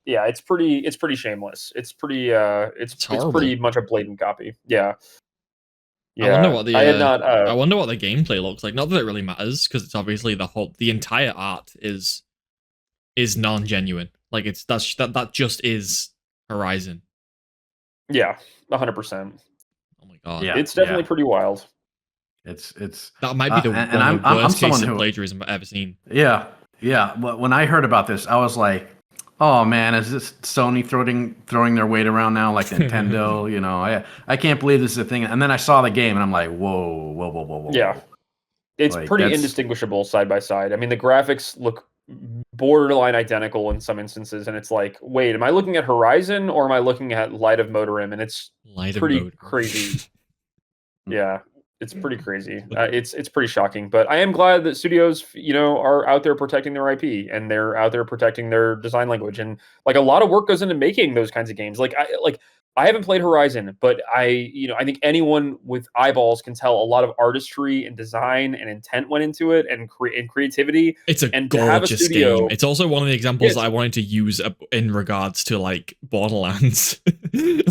A: it's pretty shameless. It's pretty it's pretty much a blatant copy. Yeah.
C: I wonder what the gameplay looks like. Not that it really matters, because it's obviously the entire art is non-genuine. Like that just is Horizon.
A: Yeah, 100%.
C: Oh my god.
A: Yeah, it's definitely pretty wild.
B: It's
C: that might be the worst case of plagiarism I've ever seen.
B: Yeah. But when I heard about this, I was like, oh man, is this Sony throwing their weight around now like Nintendo? I can't believe this is a thing. And then I saw the game and I'm like, whoa.
A: Yeah. It's pretty indistinguishable side by side. I mean, the graphics look borderline identical in some instances, and it's like, wait, am I looking at Horizon or am I looking at Light of Motorum? And it's pretty crazy. Yeah. It's pretty crazy. It's pretty shocking, but I am glad that studios, are out there protecting their IP, and they're out there protecting their design language, and like a lot of work goes into making those kinds of games. I haven't played Horizon, but I think anyone with eyeballs can tell a lot of artistry and design and intent went into it, and creativity.
C: It's a gorgeous game. It's also one of the examples that I wanted to use in regards to like Borderlands,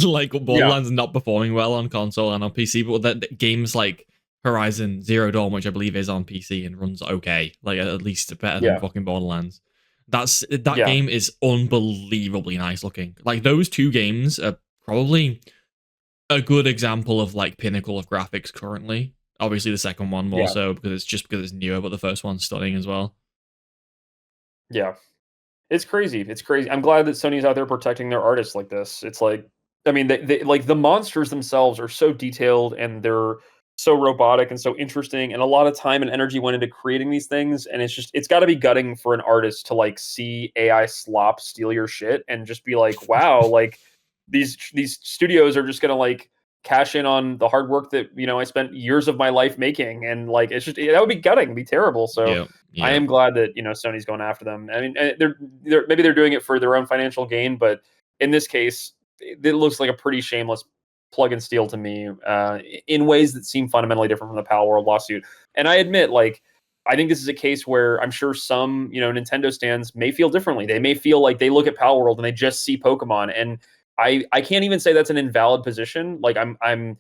C: like Borderlands not performing well on console and on PC, but that games like Horizon Zero Dawn, which I believe is on PC and runs okay, like at least better than fucking Borderlands. That game is unbelievably nice looking. Like those two games are probably a good example of like pinnacle of graphics currently. Obviously, the second one more so because it's newer, but the first one's stunning as well.
A: Yeah, it's crazy. It's crazy. I'm glad that Sony's out there protecting their artists like this. It's like, I mean, they like the monsters themselves are so detailed and they're so robotic and so interesting, and a lot of time and energy went into creating these things. And it's got to be gutting for an artist to like see AI slop steal your shit and just be like, wow, like these studios are just gonna like cash in on the hard work that I spent years of my life making, and like it's just that would be gutting, it'd be terrible. So I am glad that Sony's going after them. I mean, maybe they're doing it for their own financial gain, but in this case, it looks like a pretty shameless plug and steal to me, in ways that seem fundamentally different from the Pal World lawsuit. And I admit, like, I think this is a case where I'm sure some Nintendo stands may feel differently. They may feel like they look at Pal World and they just see Pokemon, and I can't even say that's an invalid position. Like I think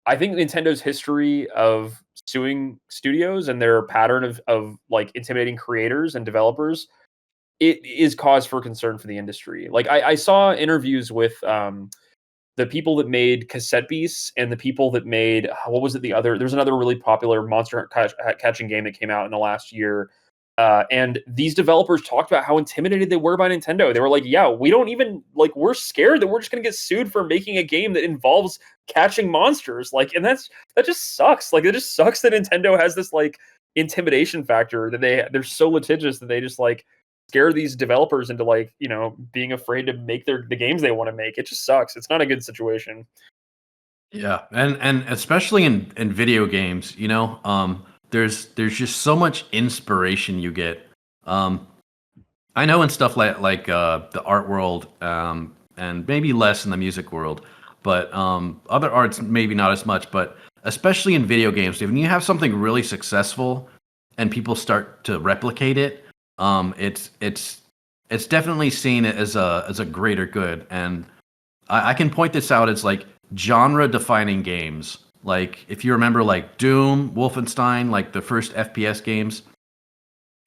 A: Nintendo's history of suing studios and their pattern of like intimidating creators and developers, it is cause for concern for the industry. Like I saw interviews with the people that made Cassette Beasts and the people that made what was it? There's another really popular monster catching game that came out in the last year. And these developers talked about how intimidated they were by Nintendo. They were like, yeah, we don't even like, we're scared that we're just going to get sued for making a game that involves catching monsters. Like, and that just sucks. Like, it just sucks that Nintendo has this like intimidation factor that they're so litigious that they just like scare these developers into like, being afraid to make the games they want to make. It just sucks. It's not a good situation.
B: Yeah. And especially in video games, there's just so much inspiration you get. I know in stuff like the art world, and maybe less in the music world, but other arts maybe not as much. But especially in video games, when you have something really successful and people start to replicate it, it's definitely seen as a greater good. And I can point this out as like genre defining games. Like, if you remember, like, Doom, Wolfenstein, like, the first FPS games,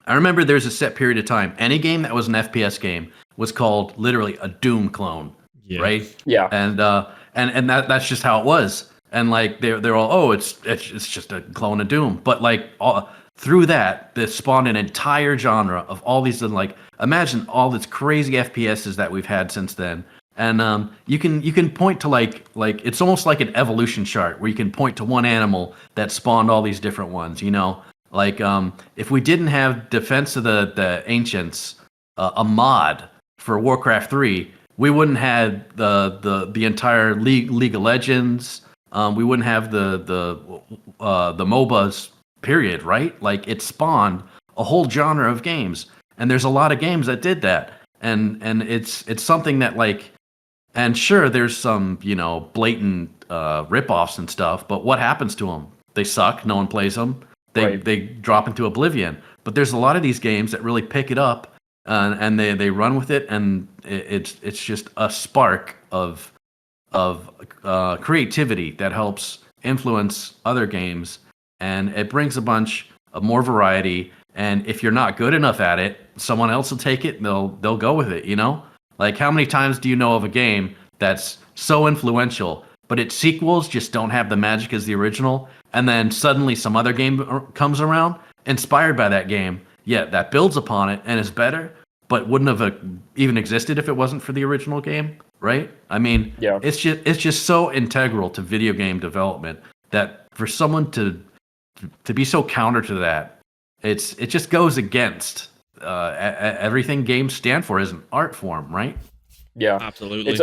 B: I remember there's a set period of time. Any game that was an FPS game was called, literally, a Doom clone, right?
A: Yeah.
B: And that's just how it was. And, like, they're all, it's just a clone of Doom. But, like, through that spawned an entire genre of all these, like, imagine all this crazy FPSs that we've had since then. And you can point to like it's almost like an evolution chart where you can point to one animal that spawned all these different ones. Like if we didn't have Defense of the Ancients, a mod for Warcraft 3, we wouldn't have the entire League of Legends. We wouldn't have the MOBAs. Period. Right? Like, it spawned a whole genre of games, and there's a lot of games that did that. And it's something that, like. And sure, there's some, blatant ripoffs and stuff, but what happens to them? They suck. No one plays them. They drop into oblivion. But there's a lot of these games that really pick it up, and they run with it, and it's just a spark of creativity that helps influence other games, and it brings a bunch of more variety. And if you're not good enough at it, someone else will take it and they'll go with it. Like, how many times do you know of a game that's so influential, but its sequels just don't have the magic as the original, and then suddenly some other game comes around, inspired by that game, that builds upon it and is better, but wouldn't have even existed if it wasn't for the original game, right? I mean, it's just so integral to video game development that for someone to be so counter to that, it just goes against everything games stand for as an art form, right?
C: Yeah, absolutely.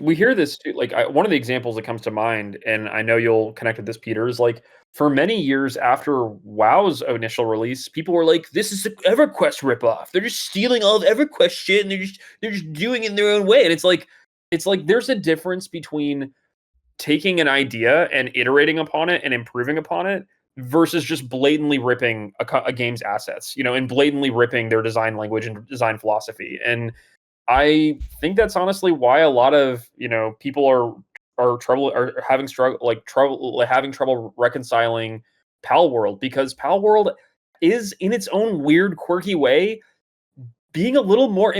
A: We hear this too. Like, one of the examples that comes to mind, and I know you'll connect with this, Peter, is like, for many years after WoW's initial release, people were like, "This is the EverQuest ripoff. They're just stealing all of EverQuest shit, and they're just doing it in their own way." And it's like there's a difference between taking an idea and iterating upon it and improving upon it, versus just blatantly ripping a game's assets, and blatantly ripping their design language and design philosophy. And I think that's honestly why a lot of, people are are having trouble reconciling Pal World, because Pal World is, in its own weird, quirky way, being a little more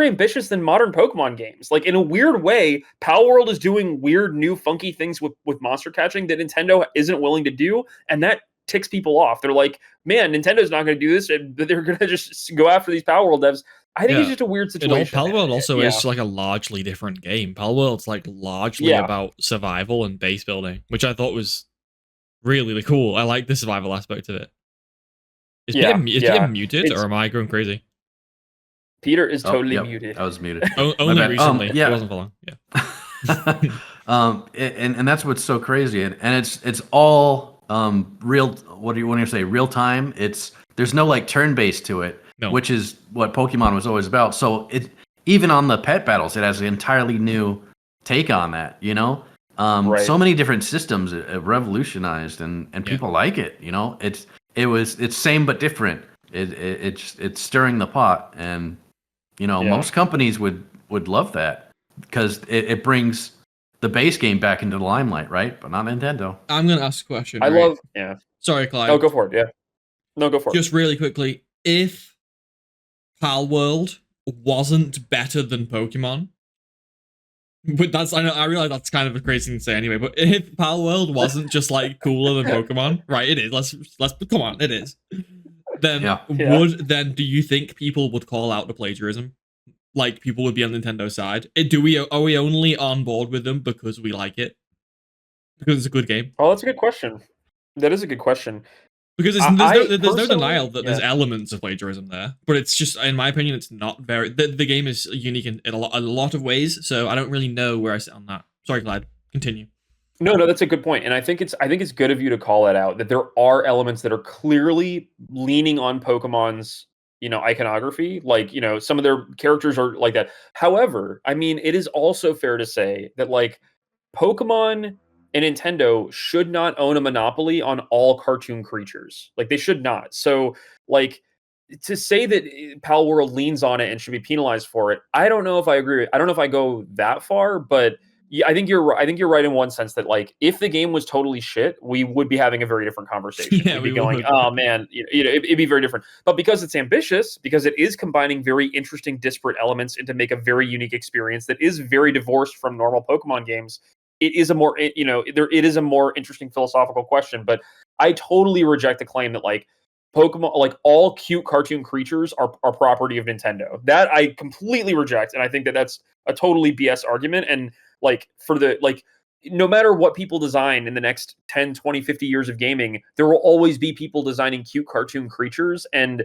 A: ambitious than modern Pokemon games. Like, in a weird way, Pal World is doing weird, new, funky things with monster catching that Nintendo isn't willing to do, and that ticks people off. They're like, man, Nintendo's not going to do this, and they're going to just go after these Pal World devs. I think it's just a weird situation.
C: Pal World also is like a largely different game. Pal World's like largely about survival and base building, which I thought was really cool. I like the survival aspect of it. Is Peter muted, or am I going crazy?
A: Peter is totally muted.
B: I was muted.
C: Only recently. It wasn't for long.
B: Yeah. And that's what's so crazy, and it's all real. What do you want to say? Real time. There's no like turn based to it, which is what Pokemon was always about. So it even on the pet battles, it has an entirely new take on that. You know, so many different systems it revolutionized, and people like it. You know, it's same but different. It's stirring the pot, and you know most companies would love that, because it brings the base game back into the limelight, right? But not Nintendo.
C: I'm gonna ask a question. Sorry, Clyde.
A: Oh, go for it. Yeah. No, go for it.
C: Just really quickly, if Pal World wasn't better than Pokemon, but I realize that's kind of a crazy thing to say anyway. But if Pal World wasn't just like cooler than Pokemon, right? It is. Let's come on, it is. Then do you think people would call out the plagiarism? Like, people would be on Nintendo's side? Are we only on board with them because we like it? Because it's a good game?
A: Oh, that's a good question. That is a good question.
C: Because there's no denial that there's elements of plagiarism there, but it's just, in my opinion, it's not very. The game is unique in a lot of ways, so I don't really know where I sit on that. Sorry, Clyde. Continue.
A: No, that's a good point, and I think it's good of you to call that out. That there are elements that are clearly leaning on Pokemon's, iconography. Like, some of their characters are like that. However, I mean, it is also fair to say that like Pokemon and Nintendo should not own a monopoly on all cartoon creatures. Like, they should not. So, like, to say that Pal World leans on it and should be penalized for it, I don't know if I agree. I don't know if I go that far, but yeah, I think you're right in one sense that, like, if the game was totally shit, we would be having a very different conversation. We'd be going, oh man, it'd be very different. But because it's ambitious, because it is combining very interesting, disparate elements into make a very unique experience that is very divorced from normal Pokemon games, it is a more, it is a more interesting philosophical question. But I totally reject the claim that like Pokemon, like all cute cartoon creatures are property of Nintendo. That I completely reject, and I think that that's a totally BS argument. And like, no matter what people design in the next 10, 20, 50 years of gaming, there will always be people designing cute cartoon creatures and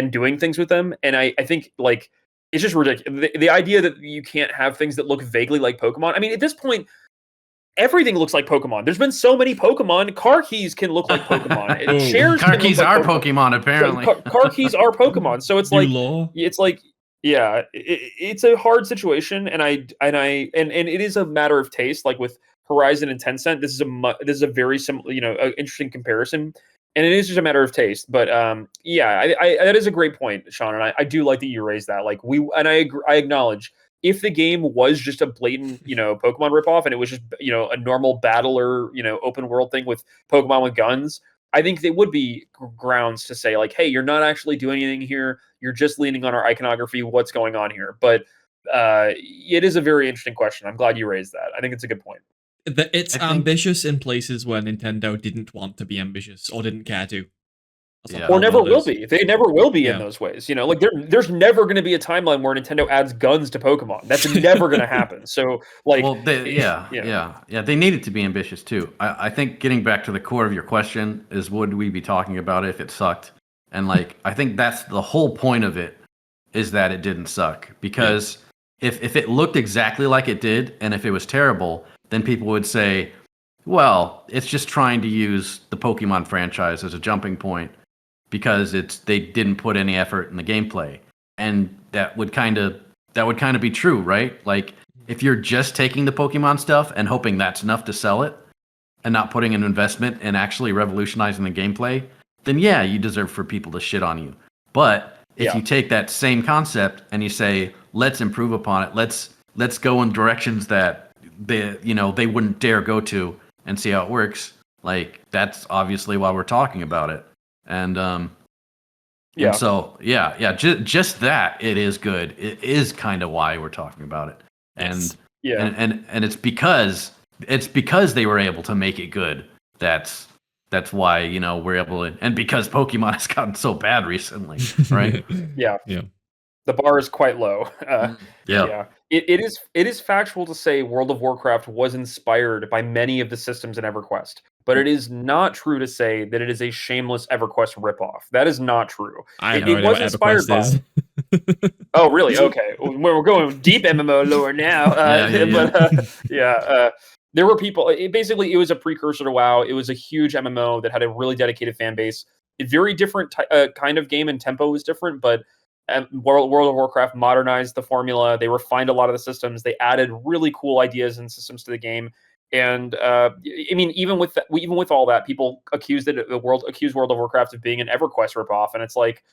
A: doing things with them. And I think like it's just ridiculous. The idea that you can't have things that look vaguely like Pokemon. I mean, at this point, everything looks like Pokemon. There's been so many Pokemon. Car keys can look like Pokemon. Chairs
B: car keys are Pokemon, apparently.
A: Car keys are Pokemon. So it's like, yeah, it's a hard situation, and it is a matter of taste. Like with Horizon and Tencent, this is a very similar, interesting comparison, and it is just a matter of taste. But yeah, that is a great point, Sean, and I do like that you raised that. Like I acknowledge, if the game was just a blatant, Pokemon ripoff, and it was just, a normal battler, open world thing with Pokemon with guns, I think they would be grounds to say like, hey, you're not actually doing anything here. You're just leaning on our iconography. What's going on here? But it is a very interesting question. I'm glad you raised that. I think it's a good point.
C: It's ambitious in places where Nintendo didn't want to be ambitious or didn't care to.
A: Yeah. Or never will be. They never will be in those ways. Like there's never going to be a timeline where Nintendo adds guns to Pokemon. That's never going to happen. So like,
B: well, they needed to be ambitious too. I think getting back to the core of your question is, would we be talking about it if it sucked? And like, I think that's the whole point of it, is that it didn't suck. Because if it looked exactly like it did, and if it was terrible, then people would say, well, it's just trying to use the Pokemon franchise as a jumping point, because they didn't put any effort in the gameplay. And that would kind of be true, right? Like, if you're just taking the Pokemon stuff and hoping that's enough to sell it, and not putting an investment in actually revolutionizing the gameplay, then yeah, you deserve for people to shit on you. But if you take that same concept and you say, let's improve upon it, let's go in directions that they wouldn't dare go to and see how it works. Like, that's obviously why we're talking about it. And and so just that it is good. It is kind of why we're talking about it. And and it's because they were able to make it good. That's why we're able to, and because Pokemon has gotten so bad recently, right?
A: Yeah. The bar is quite low. It is factual to say World of Warcraft was inspired by many of the systems in EverQuest, but it is not true to say that it is a shameless EverQuest ripoff. That is not true. It was inspired by. Oh, really? Okay. We're going deep MMO lore now. There were people. It was a precursor to WoW. It was a huge MMO that had a really dedicated fan base. A very different kind of game, and tempo was different, but. World of Warcraft modernized the formula. They refined a lot of the systems. They added really cool ideas and systems to the game. And even with all that, people accused World of Warcraft of being an EverQuest ripoff. And it's like,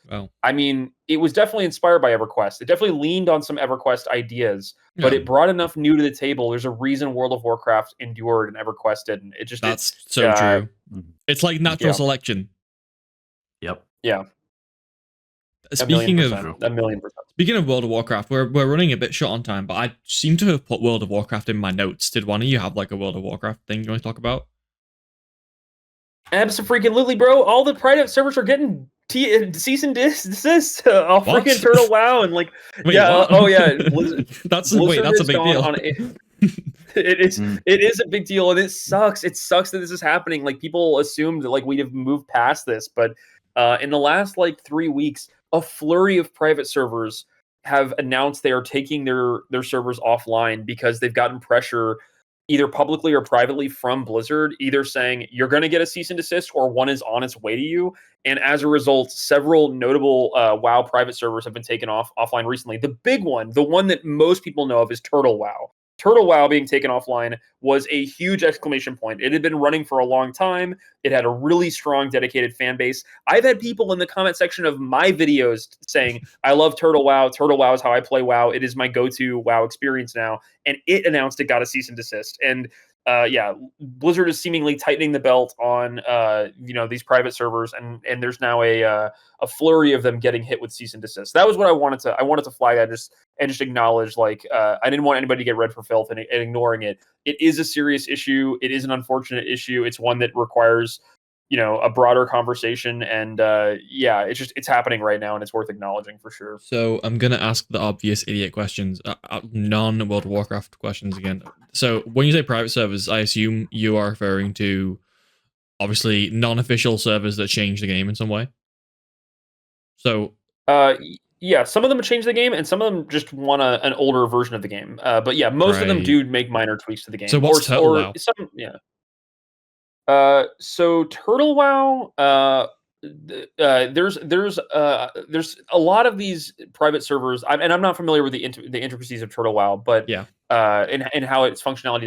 A: it was definitely inspired by EverQuest. It definitely leaned on some EverQuest ideas, but it brought enough new to the table. There's a reason World of Warcraft endured and EverQuest didn't.
C: That's so true. It's like natural selection.
B: Yep.
A: Yeah.
C: Speaking of World of Warcraft, we're running a bit short on time, but I seem to have put World of Warcraft in my notes. Did one of you have like a World of Warcraft thing you want to talk about?
A: Absolutely, bro. All the private servers are getting cease and desist off freaking Turtle WoW and like Blizzard,
C: that's a big deal.
A: It is a big deal, and it sucks. It sucks that this is happening. Like, people assumed that like we'd have moved past this, but in the last like 3 weeks, a flurry of private servers have announced they are taking their servers offline because they've gotten pressure either publicly or privately from Blizzard, either saying you're going to get a cease and desist or one is on its way to you. And as a result, several notable WoW private servers have been taken offline recently. The big one, the one that most people know of, is Turtle WoW. Turtle WoW being taken offline was a huge exclamation point. It had been running for a long time. It had a really strong, dedicated fan base. I've had people in the comment section of my videos saying, I love Turtle WoW. Turtle WoW is how I play WoW. It is my go-to WoW experience now. And it announced it got a cease and desist. And Blizzard is seemingly tightening the belt on these private servers, and there's now a flurry of them getting hit with cease and desist. That was what I wanted to flag. I just acknowledge, like, I didn't want anybody to get read for filth and ignoring it. It is a serious issue. It is an unfortunate issue. It's one that requires a broader conversation, and it's happening right now, and it's worth acknowledging for sure.
C: So I'm gonna ask the obvious idiot questions, non-World of Warcraft questions again. So when you say private servers, I assume you are referring to obviously non-official servers that change the game in some way. So
A: some of them change the game, and some of them just want an older version of the game. But yeah, most of them do make minor tweaks to the game.
C: So what's Turtle WoW?
A: So Turtle WoW, there's a lot of these private servers, and I'm not familiar with the intricacies of Turtle WoW, but and how its functionality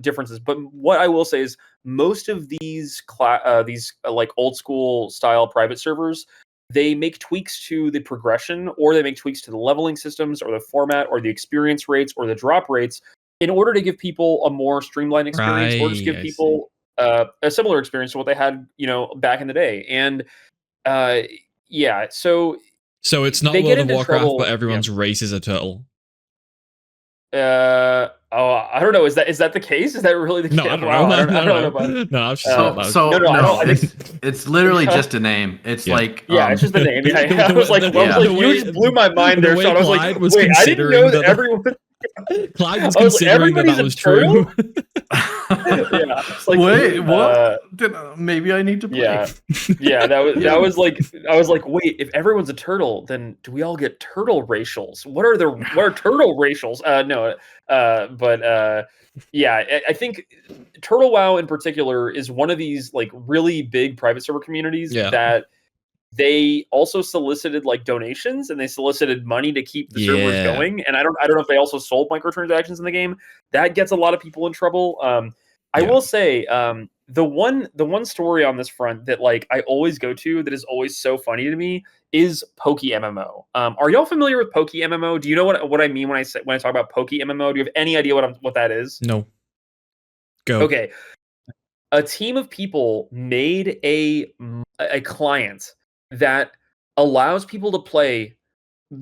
A: differences. But what I will say is most of these like old school style private servers, they make tweaks to the progression, or they make tweaks to the leveling systems, or the format, or the experience rates, or the drop rates, in order to give people a more streamlined experience, or just give people a similar experience to what they had, back in the day. And so
C: it's not World of Warcraft, but everyone's race is a turtle.
A: I don't know. Is that the case? Is that really the case?
C: No, I don't know.
B: It's literally just a name. It's like
A: it's just a name. I was like, you just blew my mind there, Sean. I was like, wait, I didn't know that everyone.
C: Clyde was considering that was true.
B: Wait, what? Maybe I need to play.
A: That was like, I was like, wait, if everyone's a turtle, then do we all get turtle racials? What are turtle racials? I think Turtle WoW in particular is one of these like really big private server communities that they also solicited like donations, and they solicited money to keep the servers going. And I don't know if they also sold microtransactions in the game. That gets a lot of people in trouble. I will say the one story on this front that like I always go to that is always so funny to me is Poke MMO. Are y'all familiar with Poke MMO? Do you know what I mean when I talk about Poke MMO? Do you have any idea what that is?
C: No. Go.
A: Okay. A team of people made a client that allows people to play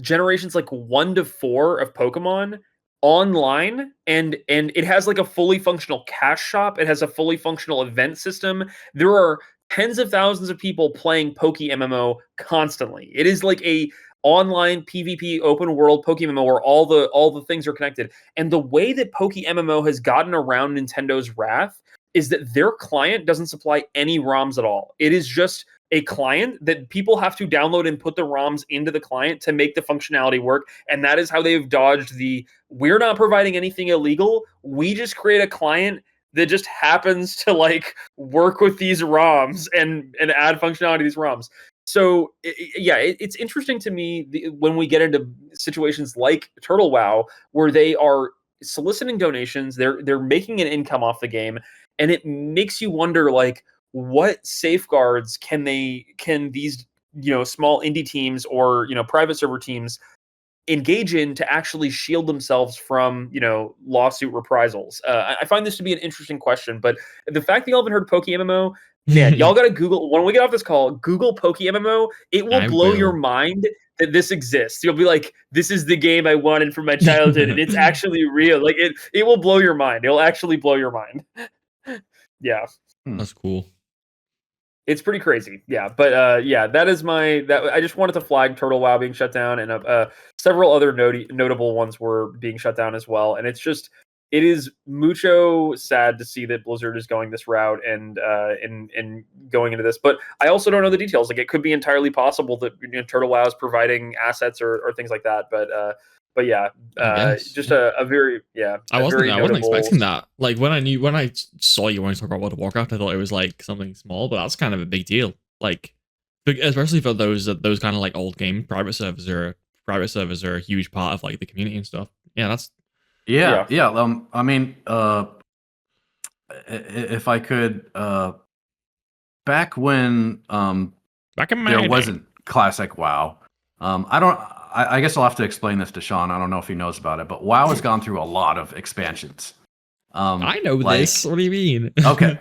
A: generations like 1 to 4 of Pokemon online, and it has like a fully functional cash shop. It has a fully functional event system. There are tens of thousands of people playing Poke MMO constantly. It is like a online PvP open world Poke MMO where all the things are connected. And the way that Poke MMO has gotten around Nintendo's wrath is that their client doesn't supply any ROMs at all. It is just a client that people have to download and put the ROMs into the client to make the functionality work. And that is how they've dodged we're not providing anything illegal. We just create a client that just happens to like work with these ROMs and add functionality to these ROMs. So it's interesting to me when we get into situations like Turtle WoW, where they are soliciting donations, they're making an income off the game, and it makes you wonder like, what safeguards can these small indie teams or private server teams engage in to actually shield themselves from lawsuit reprisals? I find this to be an interesting question, but the fact that y'all haven't heard Poke MMO, man, y'all gotta Google when we get off this call. Google Poke MMO. It will blow your mind that this exists. You'll be like, this is the game I wanted from my childhood, and it's actually real. Like it will blow your mind. It'll actually blow your mind. Yeah,
C: that's cool.
A: It's pretty crazy, yeah. But that is I just wanted to flag Turtle WoW being shut down, and several other notable ones were being shut down as well. And it is mucho sad to see that Blizzard is going this route and going into this. But I also don't know the details. Like, it could be entirely possible that Turtle WoW is providing assets or things like that. But yeah, just a very
C: I wasn't expecting that. Like when I saw you when you talk about World of Warcraft, I thought it was like something small, but that's kind of a big deal. Like, especially for those kind of like old game private servers are a huge part of like the community and stuff. Yeah, that's
B: I mean, if I could, back when there wasn't classic WoW, I guess I'll have to explain this to Sean. I don't know if he knows about it, but WoW has gone through a lot of expansions.
C: I know this. What do you mean?
B: Okay.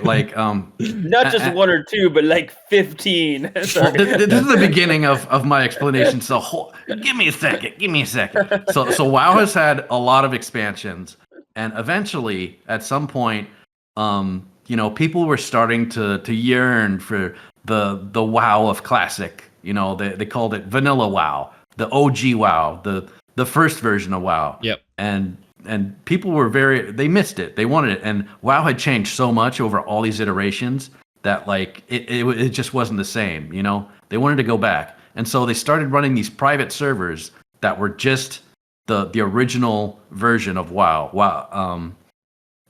B: Like,
A: not just 1 or 2, but like 15.
B: Sorry. Well, this is the beginning of my explanation. So give me a second. So WoW has had a lot of expansions, and eventually, at some point, people were starting to yearn for the WoW of classic. They called it Vanilla WoW, the OG WoW, the first version of WoW.
C: Yep.
B: And people were they missed it. They wanted it. And WoW had changed so much over all these iterations that like it just wasn't the same, They wanted to go back. And so they started running these private servers that were just the original version of WoW.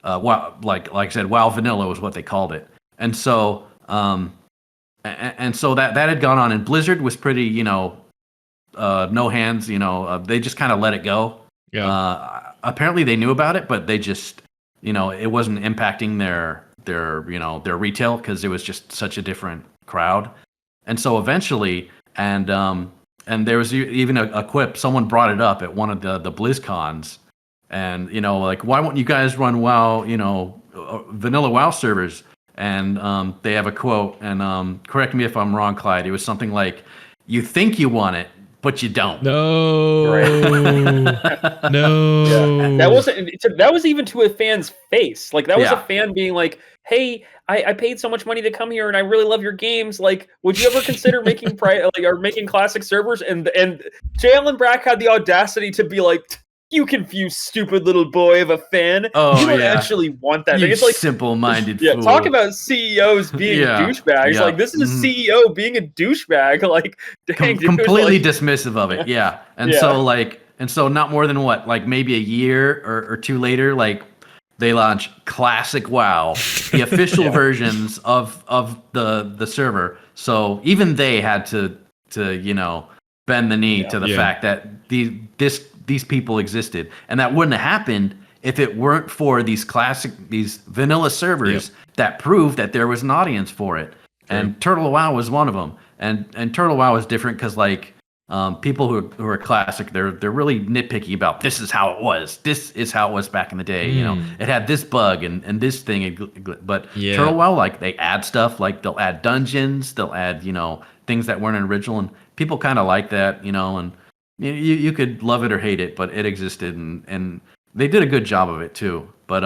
B: WoW, like I said, WoW Vanilla was what they called it. And so so that had gone on, and Blizzard was pretty, no hands, they just kind of let it go.
C: Yeah.
B: Apparently they knew about it, but they just, it wasn't impacting their retail because it was just such a different crowd. And so eventually, and there was even a quip, someone brought it up at one of the BlizzCons, and, like, why won't you guys run WoW, vanilla WoW servers? And they have a quote, and correct me if I'm wrong, Clyde. It was something like, "You think you want it, but you don't."
C: No,
A: right.
C: No.
A: Yeah. That was even to a fan's face. Like, that was a fan being like, "Hey, I paid so much money to come here, and I really love your games. Like, would you ever consider making making classic servers?" And Jalen Brack had the audacity to be like, "You confused, stupid little boy of a fan.
B: Oh,
A: you don't actually want that."
B: You
A: it's like
B: simple-minded
A: fool.
B: Talk
A: about CEOs being douchebags.
B: Yeah.
A: Like, this is a CEO being a douchebag. Like, dang,
B: completely dismissive of it. Yeah, and so not more than what, like maybe a year or two later, like they launch Classic WoW, the official versions of the server. So even they had to bend the knee to the fact that these people existed, and that wouldn't have happened if it weren't for these vanilla servers that proved that there was an audience for it. True. And Turtle WoW was one of them. And Turtle WoW is different because like people who are classic, they're really nitpicky about this is how it was. This is how it was back in the day. You know, it had this bug and this thing. But Turtle WoW, like they add stuff, like they'll add dungeons, they'll add things that weren't original, and people kind of like that. And you could love it or hate it, but it existed, and they did a good job of it too. But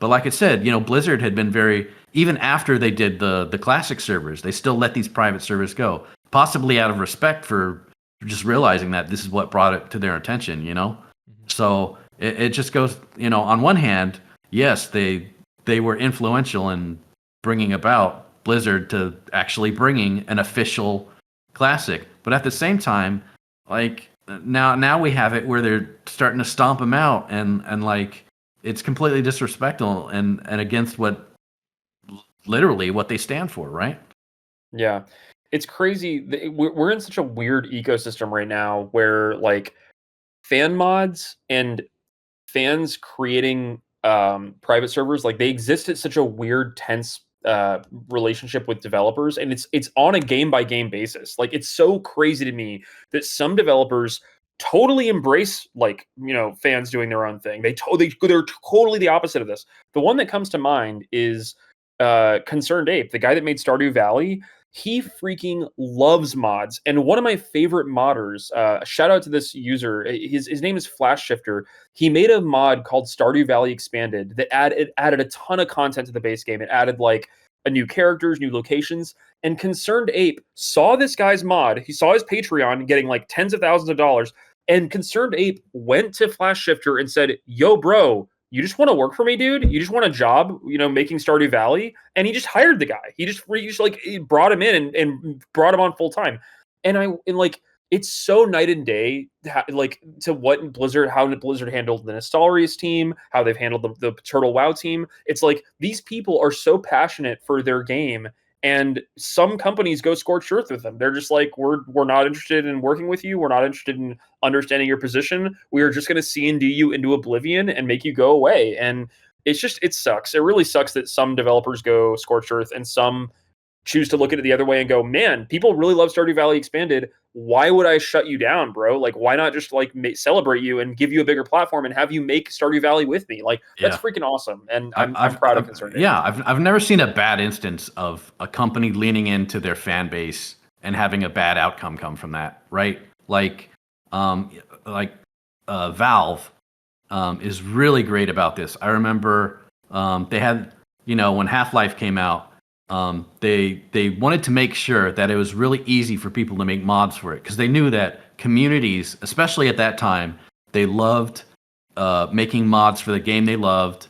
B: like I said, Blizzard had been very, even after they did the classic servers, they still let these private servers go, possibly out of respect for just realizing that this is what brought it to their attention, So it just goes, on one hand, yes, they were influential in bringing about Blizzard to actually bringing an official classic, but at the same time, like now we have it where they're starting to stomp them out, and like it's completely disrespectful and against literally what they stand for, right?
A: Yeah. It's crazy. We're in such a weird ecosystem right now where like fan mods and fans creating private servers, like they exist at such a weird, tense relationship with developers, and it's on a game by game basis. Like it's so crazy to me that some developers totally embrace like fans doing their own thing. They're totally the opposite of this. The one that comes to mind is Concerned Ape, the guy that made Stardew Valley. He freaking loves mods, and one of my favorite modders, shout out to this user, his name is Flash Shifter. He made a mod called Stardew Valley Expanded that added a ton of content to the base game. It added like a new characters, new locations, and Concerned Ape saw this guy's mod. He saw his Patreon getting like tens of thousands of dollars, and Concerned Ape went to Flash Shifter and said, "Yo, bro, you just want to work for me, dude? You just want a job, making Stardew Valley?" And he just hired the guy. He just like brought him in and brought him on full time. And like it's so night and day, like to how Blizzard handled the Nostalrius team, how they've handled the Turtle WoW team. It's like these people are so passionate for their game, and some companies go scorched earth with them. They're just like, we're not interested in working with you. We're not interested in understanding your position. We are just going to C&D you into oblivion and make you go away. And it sucks. It really sucks that some developers go scorched earth and some choose to look at it the other way and go, man, people really love Stardew Valley Expanded. Why would I shut you down, bro? Like, why not just like celebrate you and give you a bigger platform and have you make Stardew Valley with me? Like, that's freaking awesome. And I'm proud of Concerned Ape.
B: Yeah, I've never seen a bad instance of a company leaning into their fan base and having a bad outcome come from that, right? Like Valve is really great about this. I remember they had, when Half-Life came out, they wanted to make sure that it was really easy for people to make mods for it, because they knew that communities, especially at that time, they loved making mods for the game they loved,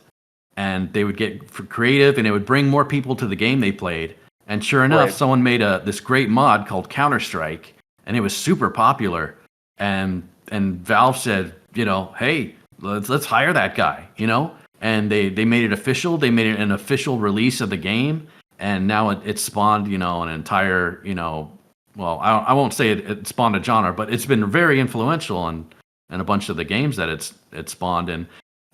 B: and they would get creative, and it would bring more people to the game they played. And sure enough, someone made this great mod called Counter-Strike, and it was super popular. And Valve said, hey, let's hire that guy, And they made it official. They made it an official release of the game. And now it spawned, an entire, well, I won't say it spawned a genre, but it's been very influential in a bunch of the games that it spawned.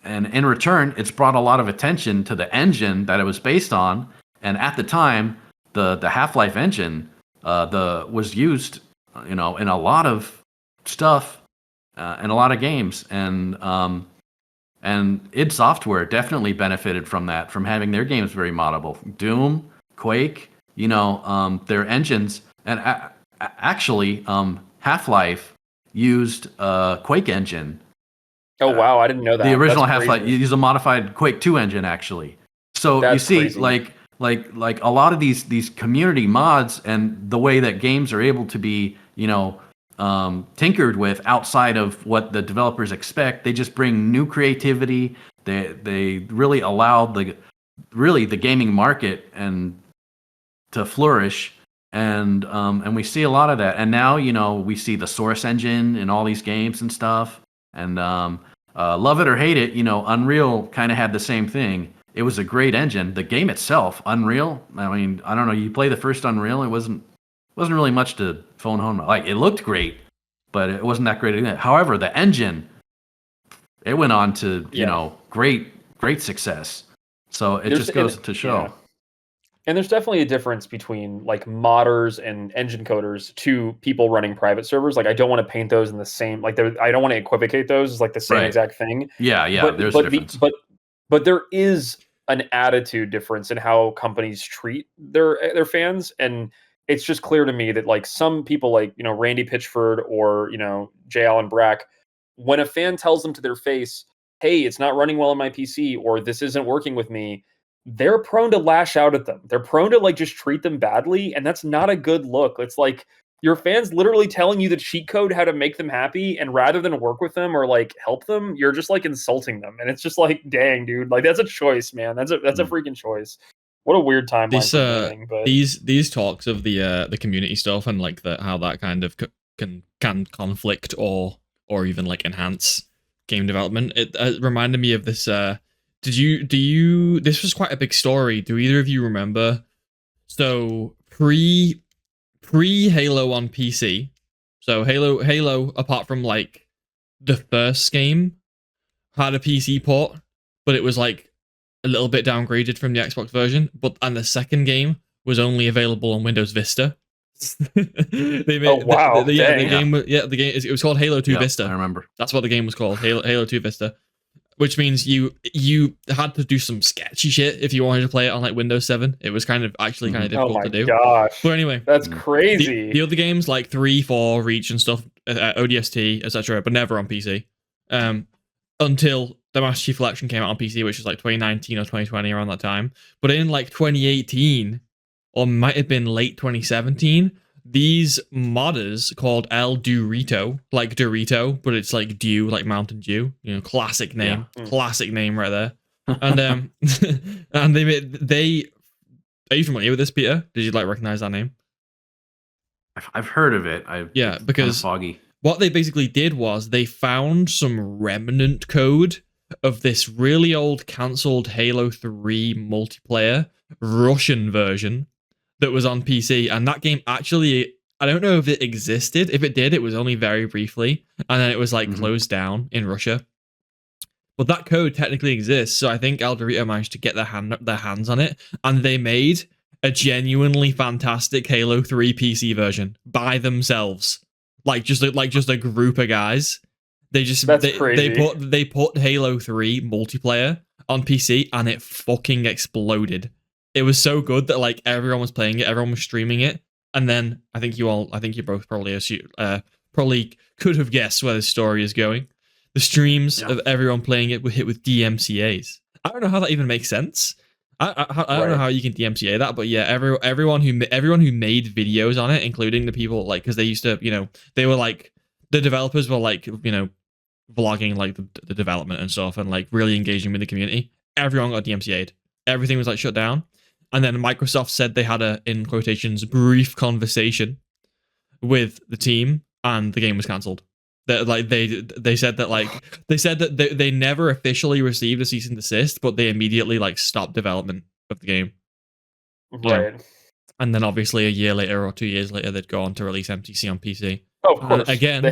B: And in return, it's brought a lot of attention to the engine that it was based on. And at the time, the Half-Life engine was used, in a lot of stuff, in a lot of games. And id Software definitely benefited from that, from having their games very moddable. Doom, Quake, their engines, and actually, Half-Life used Quake engine.
A: Oh wow, I didn't know that.
B: The original Half-Life used a modified Quake 2 engine, actually. So you see, crazy. like a lot of these community mods and the way that games are able to be, tinkered with outside of what the developers expect, they just bring new creativity. They really allow the gaming market and to flourish, and we see a lot of that. And now we see the Source engine in all these games and stuff. And love it or hate it, Unreal kind of had the same thing. It was a great engine. The game itself, Unreal, I mean, I don't know. You play the first Unreal, it wasn't really much to phone home. Like, it looked great, but it wasn't that great. However, the engine, it went on to great success. So it just goes to show.
A: Yeah. And there's definitely a difference between like modders and engine coders to people running private servers. Like I don't want to paint those in the same I don't want to equivocate those as like the same exact thing.
B: Yeah, there's a difference.
A: But there is an attitude difference in how companies treat their fans, and it's just clear to me that like some people like, Randy Pitchford or, J. Allen Brack, when a fan tells them to their face, "Hey, it's not running well on my PC," or "This isn't working with me," they're prone to lash out at them. They're prone to like just treat them badly, and that's not a good look. It's like your fans literally telling you the cheat code how to make them happy, and rather than work with them or like help them, you're just like insulting them. And it's just like, dang, dude, like that's a choice, man. That's a freaking choice. What a weird timeline for gaming. But
C: these talks of the community stuff and like how that kind of can conflict or even like enhance game development. It reminded me of this. This was quite a big story. Do either of you remember? So pre Halo on PC. So Halo, apart from like the first game, had a PC port, but it was like a little bit downgraded from the Xbox version. And the second game was only available on Windows Vista.
A: They made,
C: the game it was called Halo 2 Vista.
B: I remember.
C: That's what the game was called, Halo 2 Vista. Which means you had to do some sketchy shit if you wanted to play it on like Windows 7. It was kind of difficult to do.
A: Oh my gosh.
C: But anyway,
A: that's crazy.
C: The other games like 3, 4, Reach and stuff, ODST, etc., but never on PC. Until the Master Chief Collection came out on PC, which was like 2019 or 2020 around that time. But in like 2018, or might have been late 2017, these modders called El Dorito, like Dorito, but it's like Dew, like Mountain Dew. Classic name, classic name right there. And and they. Are you familiar with this, Peter? Did you like recognize that name?
B: I've heard of it.
C: Because
B: foggy.
C: What they basically did was they found some remnant code of this really old cancelled Halo 3 multiplayer Russian version that was on PC, and that game actually, I don't know if it existed. If it did, it was only very briefly, and then it was like closed down in Russia. But that code technically exists, so I think El Dorito managed to get their hands on it, and they made a genuinely fantastic Halo 3 PC version by themselves, like just a group of guys.
A: Crazy.
C: They put Halo 3 multiplayer on PC, and it fucking exploded. It was so good that like everyone was playing it, everyone was streaming it, and then I think you both probably could have guessed where the story is going. The streams of everyone playing it were hit with DMCAs. I don't know how that even makes sense. I don't know how you can DMCA that, but yeah, everyone who made videos on it, including the people like, because they used to, they were like, the developers were like, vlogging like the development and stuff, and like really engaging with the community. Everyone got DMCA'd. Everything was like shut down. And then Microsoft said they had a, in quotations, brief conversation with the team, and the game was cancelled. That like they said that they never officially received a cease and desist, but they immediately like stopped development of the game.
A: Right.
C: And then obviously a year later or 2 years later, they'd go on to release MTC on PC.
A: Oh, of course.
C: Again,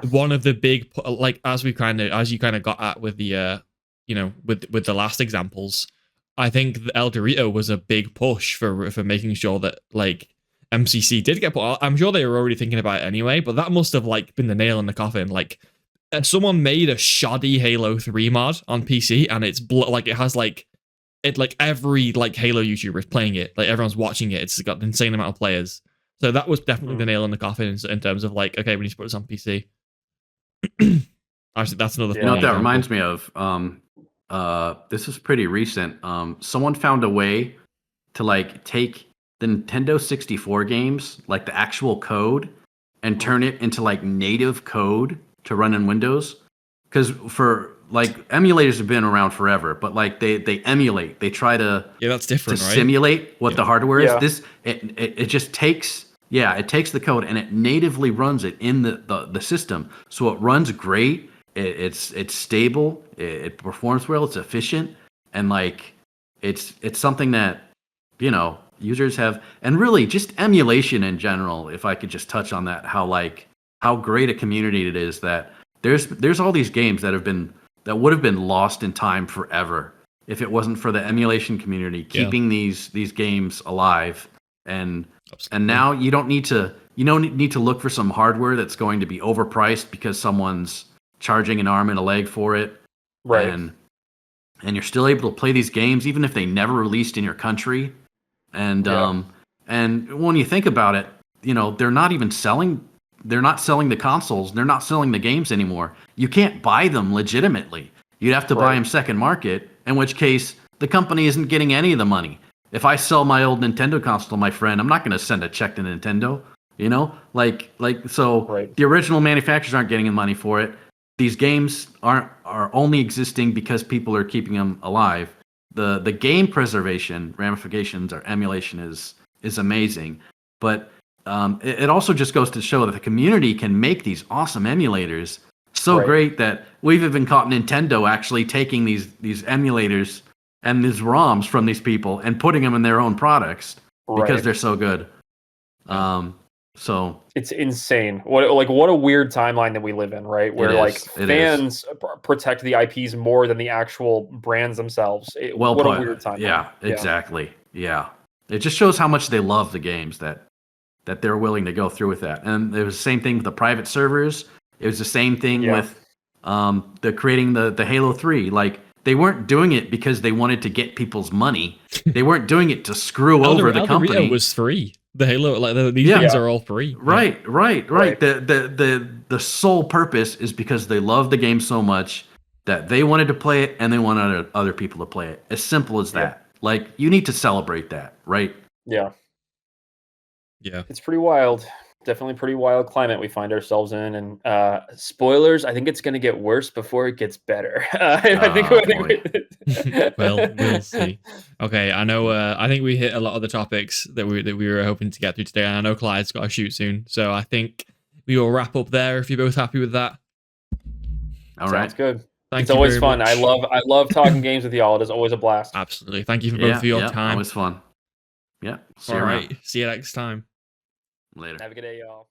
C: one of the big, like as you kind of got at with the with the last examples, I think the El Dorito was a big push for making sure that like MCC did get put out. I'm sure they were already thinking about it anyway, but that must have like been the nail in the coffin. Like someone made a shoddy Halo 3 mod on PC, and it's like it has like every like Halo YouTuber is playing it, like everyone's watching it. It's got an insane amount of players. So that was definitely the nail in the coffin in terms of like, okay, we need to put this on PC. Actually, that's another thing.
B: You know what that reminds me of? This is pretty recent. Someone found a way to like take the Nintendo 64 games, like the actual code, and turn it into like native code to run in Windows. Because for like emulators have been around forever, but like they emulate, they try to
C: that's different, right?
B: Simulate what the hardware is. It just takes it takes the code and it natively runs it in the system, so it runs great. It's stable. It performs well. It's efficient, and like it's something that users have, and really just emulation in general. If I could just touch on that, how great a community it is that there's all these games that have been that would have been lost in time forever if it wasn't for the emulation community keeping these games alive. And now you don't need to look for some hardware that's going to be overpriced because someone's charging an arm and a leg for it.
A: Right.
B: And you're still able to play these games even if they never released in your country. And and when you think about it, they're not selling the consoles, they're not selling the games anymore. You can't buy them legitimately. You'd have to buy them second market, in which case the company isn't getting any of the money. If I sell my old Nintendo console to my friend, I'm not going to send a check to Nintendo, So the original manufacturers aren't getting the money for it. These games are only existing because people are keeping them alive. The game preservation ramifications or emulation is amazing, but it also just goes to show that the community can make these awesome emulators so great that we've even caught Nintendo actually taking these emulators and these ROMs from these people and putting them in their own products because they're so good. So
A: it's insane. What a weird timeline that we live in, right? Where fans protect the IPs more than the actual brands themselves. What a weird timeline.
B: Yeah, exactly. Yeah. It just shows how much they love the games that they're willing to go through with that. And it was the same thing with the private servers. It was the same thing with the creating the Halo 3. Like, they weren't doing it because they wanted to get people's money. They weren't doing it to screw over the company.
C: It was free. The Halo, these things are all free.
B: Right. The sole purpose is because they love the game so much that they wanted to play it and they wanted other people to play it. As simple as that. Like, you need to celebrate that, right?
A: Yeah.
C: Yeah.
A: It's pretty wild. Definitely pretty wild climate we find ourselves in. And spoilers, I think it's going to get worse before it gets better.
C: Well, we'll see. Okay, I know. I think we hit a lot of the topics that we were hoping to get through today. And I know Clyde's got to shoot soon, so I think we will wrap up there. If you're both happy with that.
B: All right.
A: Sounds good. It's always fun.
C: Much.
A: I love talking games with y'all. It is always a blast.
C: Absolutely. Thank you for both of your time.
B: Always fun. Yeah.
C: All right. See you next time.
B: Later.
A: Have a good day, y'all.